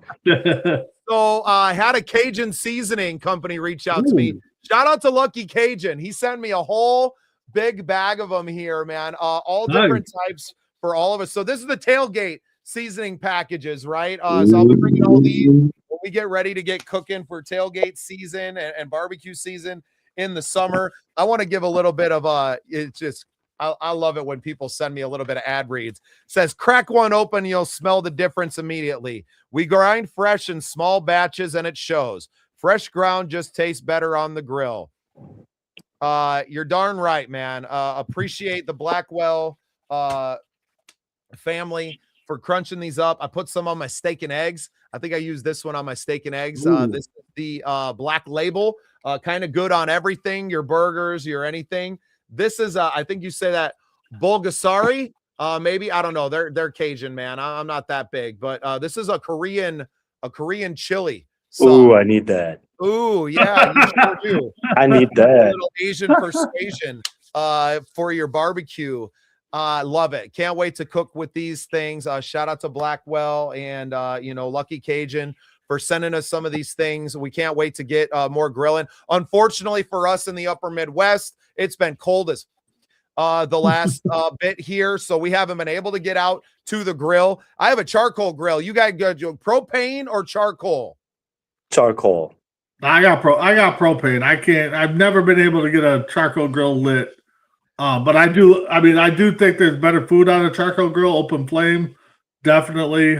So I had a Cajun seasoning company reach out to me. Shout out to Lucky Cajun. He sent me a whole big bag of them here, man. All different types for all of us. So this is the tailgate seasoning packages, right? So I'll be bringing all these when we get ready to get cooking for tailgate season and barbecue season in the summer. I want to give a little bit of I love it when people send me a little bit of ad reads. It says, crack one open, you'll smell the difference immediately. We grind fresh in small batches and it shows. Fresh ground just tastes better on the grill. You're darn right, man. Appreciate the Blackwell family for crunching these up. I put some on my steak and eggs. I think I used this one on my steak and eggs. This is the Black Label, kind of good on everything, your burgers, your anything. This is, I think you say that Bulgasari, maybe, I don't know. They're Cajun, man. I'm not that big, but this is a Korean chili sauce. Ooh, I need that. Ooh, yeah, you sure do. I need that. A little Asian persuasion for your barbecue. Love it. Can't wait to cook with these things. Shout out to Blackwell and Lucky Cajun for sending us some of these things. We can't wait to get more grilling. Unfortunately for us in the upper Midwest, it's been cold as the last bit here, so we haven't been able to get out to the grill. I have a charcoal grill. You guys go propane or charcoal? Charcoal. I got propane. I've never been able to get a charcoal grill lit. But I do think there's better food on a charcoal grill, open flame, definitely.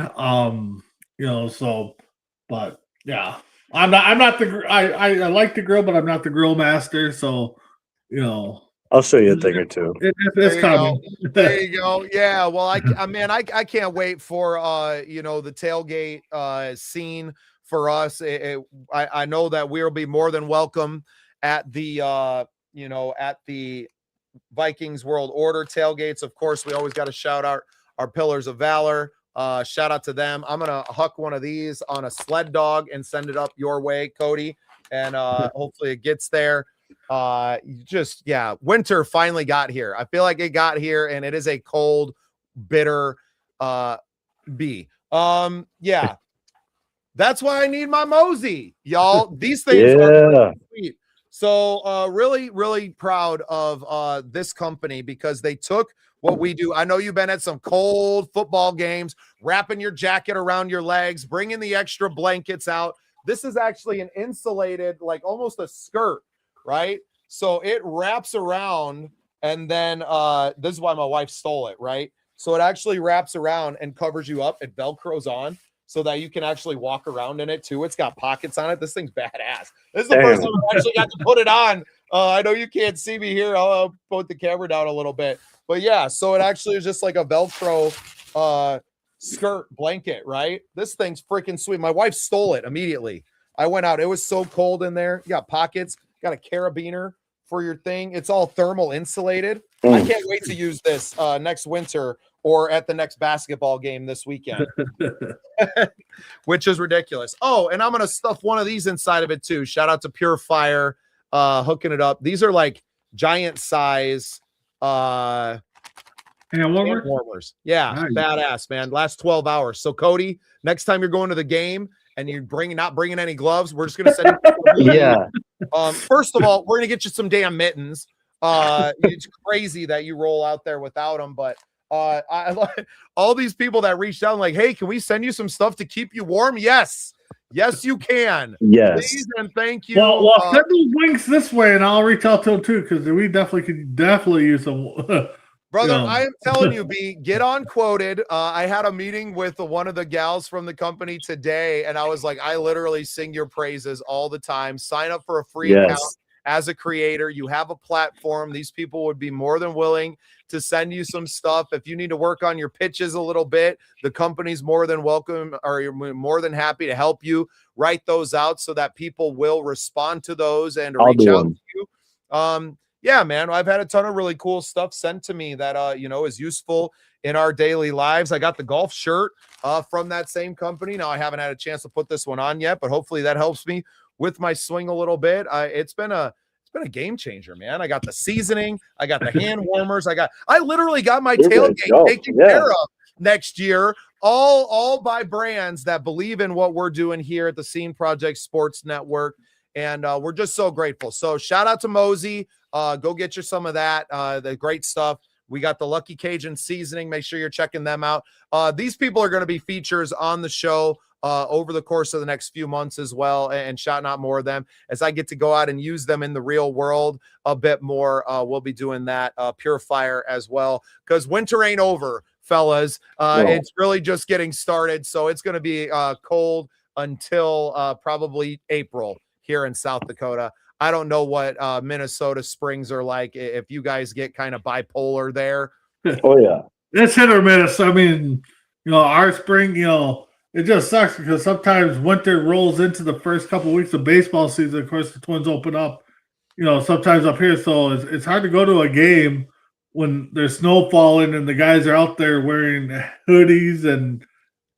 But yeah, I like the grill, but I'm not the grill master. So, I'll show you a thing or two. It's coming. There you go. Yeah. Well, I can't wait for the tailgate scene for us. I know that we'll be more than welcome at the at the Vikings World Order tailgates. Of course, we always got to shout out our Pillars of Valor. Shout out to them. I'm gonna huck one of these on a sled dog and send it up your way, Cody, and hopefully it gets there. Winter finally got here. I feel like it got here, and it is a cold, bitter bee. That's why I need my Mosey, y'all. These things are sweet. So really, really proud of this company because they took what we do. I know you've been at some cold football games, wrapping your jacket around your legs, bringing the extra blankets out. This is actually an insulated, like almost a skirt, right? So it wraps around, and then this is why my wife stole it, right? So it actually wraps around and covers you up. It Velcros on so that you can actually walk around in it too. It's got pockets on it. This thing's badass. This is the first time I actually got to put it on. I know you can't see me here. I'll put the camera down a little bit. But yeah, so it actually is just like a Velcro skirt blanket, right? This thing's freaking sweet. My wife stole it immediately. I went out. It was so cold in there. You got pockets, got a carabiner for your thing. It's all thermal insulated. I can't wait to use this next winter or at the next basketball game this weekend, which is ridiculous. Oh, and I'm going to stuff one of these inside of it too. Shout out to Pure Fire hooking it up. These are like giant size hand warmers. Yeah, nice. Badass, man. Last 12 hours. So Cody, next time you're going to the game and you're not bringing any gloves, we're just going to send you. Yeah. First of all, we're going to get you some damn mittens. It's crazy that you roll out there without them, but I like all these people that reached out like, hey, can we send you some stuff to keep you warm? Yes, you can. Yes. Please and thank you. Well, send those links this way, and I'll reach out to them too because we could use them. Brother, I am telling you, B, get on Quoted. I had a meeting with one of the gals from the company today, and I was like, I literally sing your praises all the time. Sign up for a free account as a creator. You have a platform. These people would be more than willing to send you some stuff. If you need to work on your pitches a little bit, the company's more than welcome, or you're more than happy to help you write those out so that people will respond to those and reach out to you. Yeah, man, I've had a ton of really cool stuff sent to me that, is useful in our daily lives. I got the golf shirt from that same company. Now I haven't had a chance to put this one on yet, but hopefully that helps me with my swing a little bit. It's been a game changer, man. I got the seasoning. I got the hand warmers. I literally got my tailgate taken care of next year, all by brands that believe in what we're doing here at the Scene Project Sports Network. And we're just so grateful. So shout out to Mosey. Go get you some of that. The great stuff. We got the Lucky Cajun seasoning. Make sure you're checking them out. These people are going to be features on the show over the course of the next few months as well, and shouting out more of them as I get to go out and use them in the real world a bit more. We'll be doing that. Pure Fire as well, because winter ain't over, fellas. It's really just getting started. So it's going to be cold until probably April here in South Dakota. I don't know what Minnesota springs are like, if you guys get kind of bipolar there. Oh, yeah. It's hit or miss. I mean, our spring, it just sucks because sometimes winter rolls into the first couple of weeks of baseball season. Of course, the Twins open up, sometimes up here. So it's hard to go to a game when there's snow falling and the guys are out there wearing hoodies and,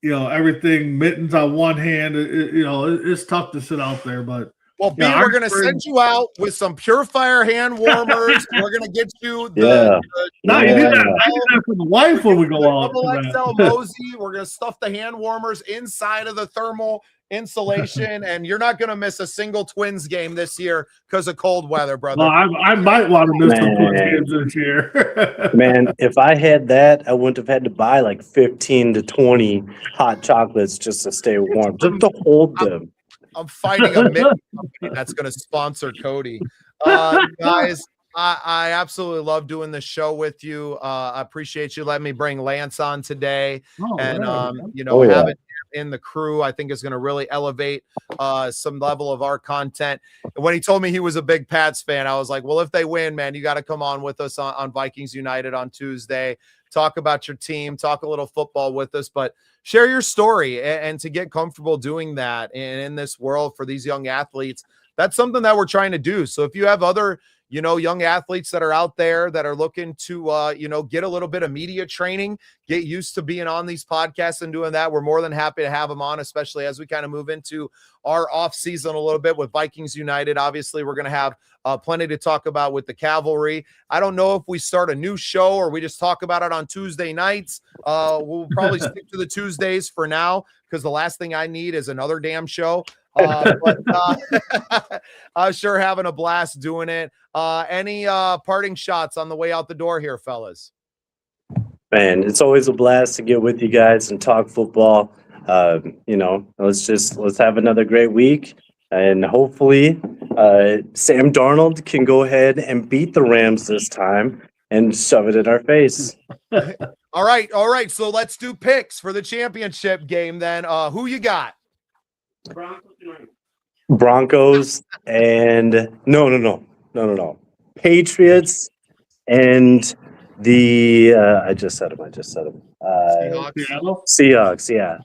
everything, mittens on one hand. It's tough to sit out there, but. Well, B, we're going to send you out with some Pure Fire hand warmers. We're going to get you the I did that for the wife when we go out. Double XL Mosey. We're going to stuff the hand warmers inside of the thermal insulation, and you're not going to miss a single Twins game this year because of cold weather, brother. Well, I might want to miss some Twins games this year. Man, if I had that, I wouldn't have had to buy like 15 to 20 hot chocolates just to stay warm, just to hold them. I'm fighting a mitten company that's going to sponsor Cody. Guys, I absolutely love doing this show with you. I appreciate you letting me bring Lance on today. Having him in the crew, I think is going to really elevate some level of our content. And when he told me he was a big Pats fan, I was like, well, if they win, man, you got to come on with us on Vikings United on Tuesday. Talk about your team, talk a little football with us, but share your story. And to get comfortable doing that in this world for these young athletes, that's something that we're trying to do. So if you have other, young athletes that are out there that are looking to, get a little bit of media training, get used to being on these podcasts and doing that, we're more than happy to have them on, especially as we kind of move into our off season a little bit with Vikings United. Obviously, we're going to have plenty to talk about with the Cavalry. I don't know if we start a new show or we just talk about it on Tuesday nights. We'll probably stick to the Tuesdays for now, because the last thing I need is another damn show. I'm sure having a blast doing it. Any parting shots on the way out the door here, fellas? Man, it's always a blast to get with you guys and talk football. Let's have another great week, and hopefully Sam Darnold can go ahead and beat the Rams this time and shove it in our face. All right. So let's do picks for the championship game then. Who you got? Broncos and no. Patriots and the I just said them. Seahawks, yeah.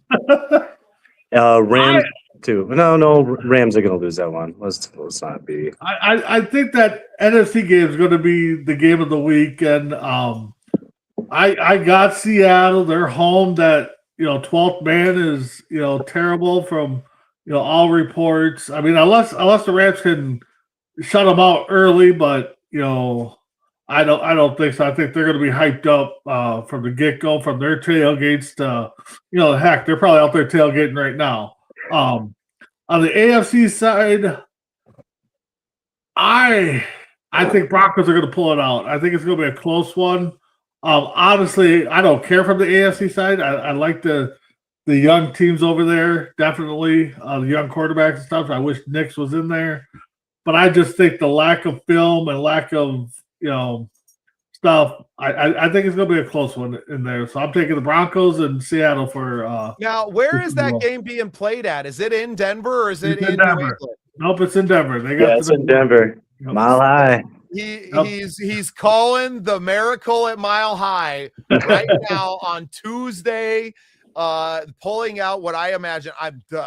Rams too. No, Rams are gonna lose that one. Let's not be. I think that NFC game is going to be the game of the week, and I got Seattle. They're home. That 12th man is terrible from all reports. I mean, unless the Rams can shut them out early, but I don't think so. I think they're going to be hyped up from the get go, from their tailgates to heck, they're probably out there tailgating right now. On the AFC side, I think Broncos are going to pull it out. I think it's going to be a close one. Honestly, I don't care from the AFC side. I like the young teams over there, definitely. The young quarterbacks and stuff. I wish Knicks was in there. But I just think the lack of film and lack of, stuff, I think it's going to be a close one in there. So I'm taking the Broncos and Seattle for now, where is that game being played at? Is it in Denver or is it in New England? Nope, it's in Denver. It's in Denver. Yep. Mile High. He's calling the miracle at Mile High right now on Tuesday, pulling out what I imagine. Do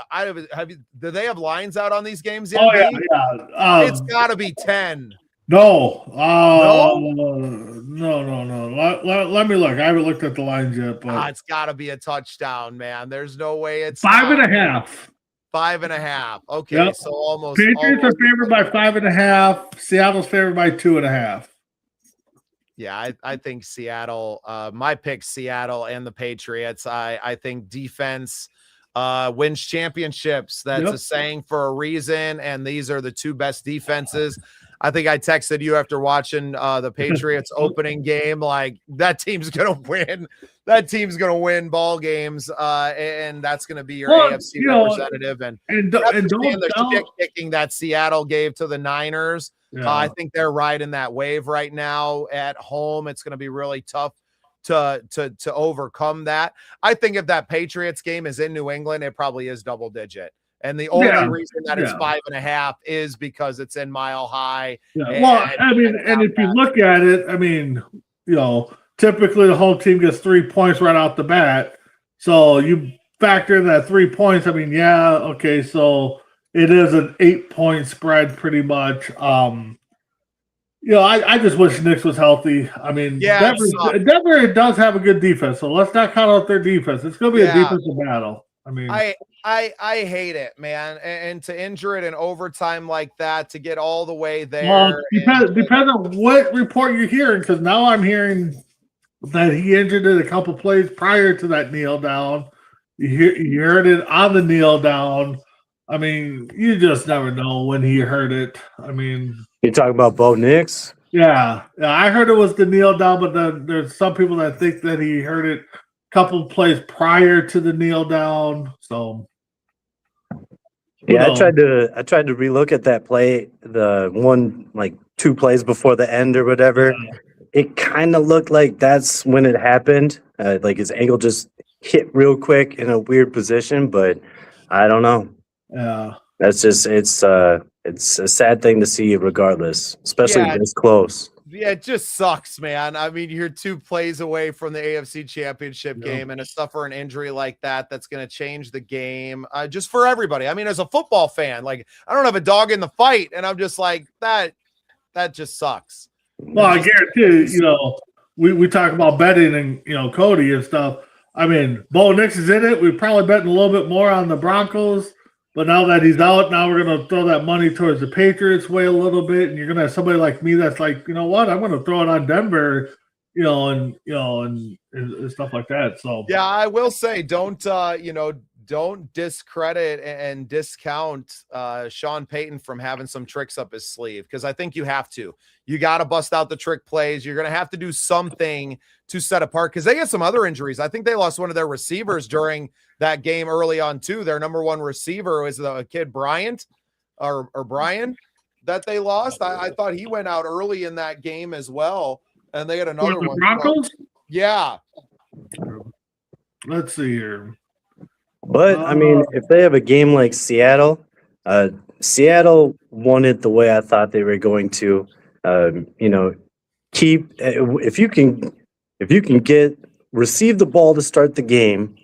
they have lines out on these games yet? Oh yeah. It's got to be 10. No. Let me look. I haven't looked at the lines yet, but it's got to be a touchdown, man. There's no way it's 5.5. 5.5. Okay, yep. So almost. Patriots are favored by 5.5. Seattle's favored by 2.5. Yeah, I think Seattle. My pick, Seattle and the Patriots. I think defense wins championships. That's a saying for a reason, and these are the two best defenses. I think I texted you after watching the Patriots opening game, like that team's gonna win. That team's gonna win ball games, and that's gonna be your AFC representative. And the shit kicking that Seattle gave to the Niners. Yeah. I think they're riding that wave right now at home. It's gonna be really tough to overcome that. I think if that Patriots game is in New England, it probably is double digit. And the only reason that it's 5.5 is because it's in Mile High. Yeah. And if you look at it, typically the whole team gets 3 points right out the bat. So you factor in that 3 points. Okay. So it is an 8-point spread pretty much. I just wish Knicks was healthy. Denver does have a good defense, so let's not count out their defense. It's going to be a defensive battle. I hate it, man. And to injure it in overtime like that, to get all the way there. Well, depends on what report you're hearing, because now I'm hearing that he injured it a couple plays prior to that kneel down. You heard it on the kneel down. You just never know when he heard it. You talking about Bo Nix? Yeah, I heard it was the kneel down, but then there's some people that think that he heard it couple plays prior to the kneel down. So I tried to relook at that play, the one like 2 plays before the end or whatever. It kind of looked like that's when it happened. Like his ankle just hit real quick in a weird position, but I don't know. Yeah. That's just it's a sad thing to see regardless, especially Yeah. this close. Yeah, it just sucks, man. I mean, you're 2 plays away from the AFC Championship game, and to suffer an injury like that, that's going to change the game just for everybody. I mean, as a football fan, like, I don't have a dog in the fight, and I'm just like, that just sucks. Well, I guarantee you, we talk about betting and, Cody and stuff. I mean, Bo Nix is in it. We're probably betting a little bit more on the Broncos. But now that he's out, now we're going to throw that money towards the Patriots way a little bit, and you're going to have somebody like me that's like, you know what, I'm going to throw it on Denver, and stuff like that. So yeah, I will say, don't discredit and discount Sean Payton from having some tricks up his sleeve, because I think you have to. You got to bust out the trick plays. You're going to have to do something to set apart, because they get some other injuries. I think they lost one of their receivers during that game early on too. Their number one receiver was the kid Bryant or Brian that they lost. I thought he went out early in that game as well, and they had another one. Broncos? Yeah. Let's see here. But I mean, if they have a game like Seattle, Seattle won it the way I thought they were going to. Keep if you can receive the ball to start the game,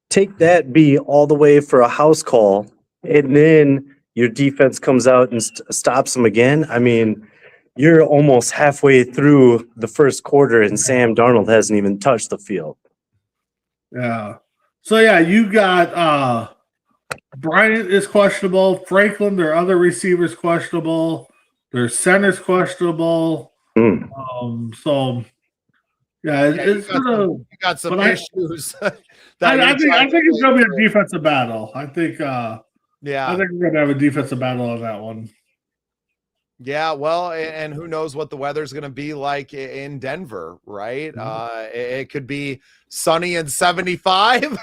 take that B all the way for a house call, and then your defense comes out and stops them again. I mean, you're almost halfway through the first quarter, and Sam Darnold hasn't even touched the field. Yeah. So, yeah, you got Bryant is questionable. Franklin, their other receivers, questionable. Their center's questionable. So, yeah, it's you got some issues. I think it's going to be a defensive battle. I think I think we're going to have a defensive battle on that one. Yeah, well, and who knows what the weather's going to be like in Denver, right? It could be sunny and 75,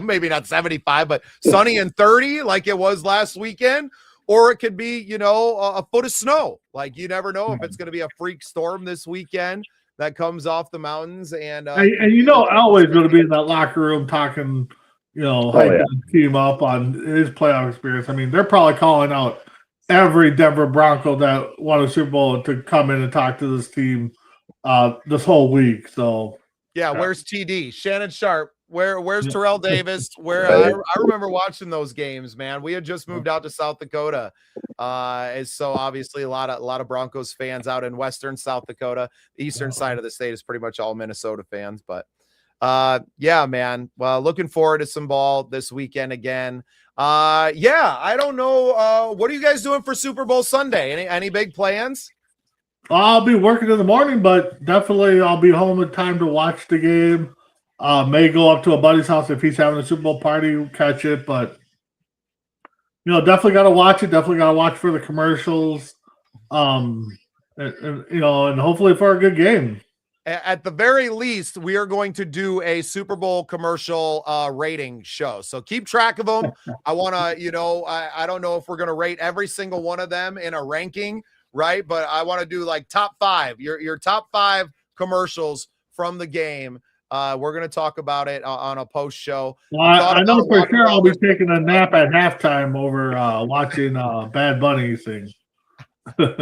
maybe not 75, but sunny and 30 like it was last weekend. Or it could be, a foot of snow. Like, you never know if it's going to be a freak storm this weekend that comes off the mountains. And Elway's going to be in that locker room talking, hyping the team up on his playoff experience. I mean, they're probably calling out every Denver Bronco that won a Super Bowl to come in and talk to this team this whole week. So, where's TD? Shannon Sharp. Where's Terrell Davis? I remember watching those games, man. We had just moved out to South Dakota. So obviously a lot of Broncos fans out in Western South Dakota. The eastern side of the state is pretty much all Minnesota fans. But man. Well, looking forward to some ball this weekend again. I don't know. What are you guys doing for Super Bowl Sunday? Any big plans? I'll be working in the morning, but definitely I'll be home in time to watch the game. May go up to a buddy's house if he's having a Super Bowl party, catch it. But, definitely got to watch it. Definitely got to watch for the commercials. And hopefully for a good game. At the very least, we are going to do a Super Bowl commercial rating show. So keep track of them. I want to, I don't know if we're going to rate every single one of them in a ranking, right? But I want to do like top 5, your top 5 commercials from the game. We're going to talk about it on a post show. Well, I know for sure I'll be taking a nap at halftime over watching Bad Bunny sing. I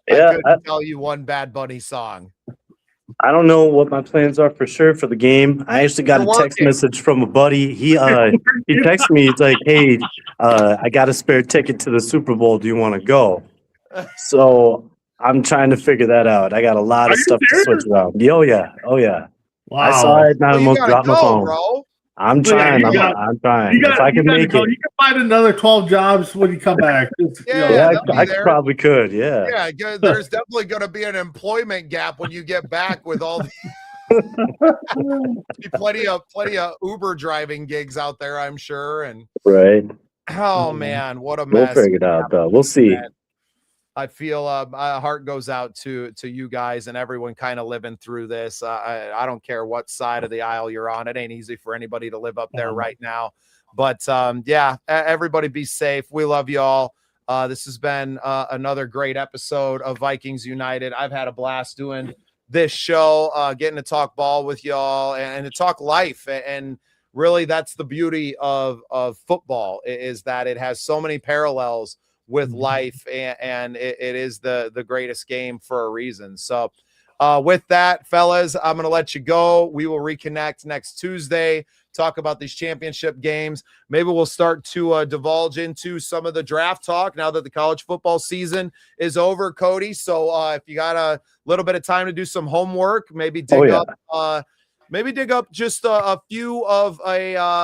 couldn't tell you one Bad Bunny song. I don't know what my plans are for sure for the game. I actually got a text message from a buddy. He texted me. He's like, "Hey, I got a spare ticket to the Super Bowl. Do you want to go?" So I'm trying to figure that out. I got a lot of stuff to switch around. Oh yeah. Wow. I saw it and I almost dropped my phone. Bro. I'm trying. I'm trying. If I can make it. You can find another 12 jobs when you come back. I probably could. Yeah. Yeah. There's definitely going to be an employment gap when you get back with all the plenty of Uber driving gigs out there, I'm sure. And right. Oh man, what a mess. We'll figure it out though. We'll see. I feel my heart goes out to you guys and everyone kind of living through this. I don't care what side of the aisle you're on. It ain't easy for anybody to live up there right now. But everybody be safe. We love you all. This has been another great episode of Vikings United. I've had a blast doing this show, getting to talk ball with y'all and to talk life. And really that's the beauty of football, is that it has so many parallels with life, and it is the greatest game for a reason. So with that, fellas, I'm going to let you go. We will reconnect next Tuesday, talk about these championship games. Maybe we'll start to divulge into some of the draft talk now that the college football season is over, Cody. So if you got a little bit of time to do some homework, maybe dig up just a few of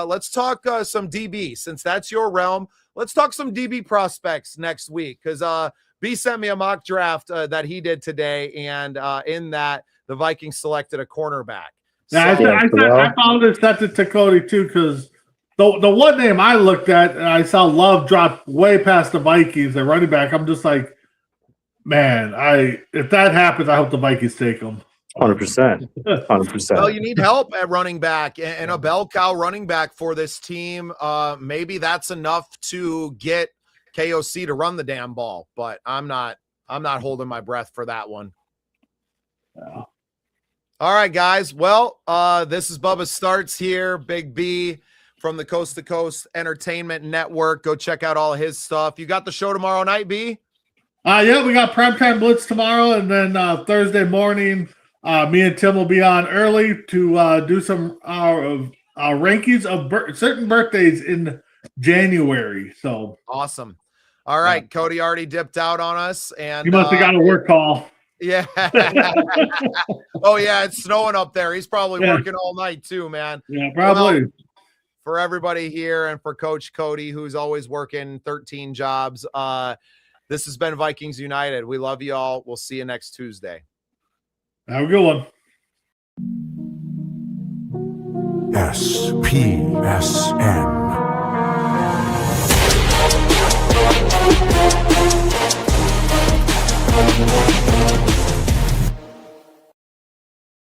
let's talk some DB, since that's your realm. Let's talk some DB prospects next week, because B sent me a mock draft that he did today, and in that, the Vikings selected a cornerback. Yeah, I found it set to Cody too, because the one name I looked at and I saw Love drop way past the Vikings at running back. I'm just like, man, if that happens, I hope the Vikings take him. 100%. 100%. Well, you need help at running back, and a bell cow running back for this team. Maybe that's enough to get KOC to run the damn ball, but I'm not holding my breath for that one. Yeah. All right, guys. Well, this is Bubba Starts here, Big B from the Coast to Coast Entertainment Network. Go check out all his stuff. You got the show tomorrow night, B? Yeah, we got Primetime Blitz tomorrow, and then Thursday morning, me and Tim will be on early to do some rankings of certain birthdays in January. So awesome. All right, Cody already dipped out on us, and he must have got a work call. Yeah. Oh, yeah, it's snowing up there. He's probably working all night too, man. Yeah, probably. Well, for everybody here and for Coach Cody, who's always working 13 jobs, this has been Vikings United. We love you all. We'll see you next Tuesday. Have a good one. SPSN.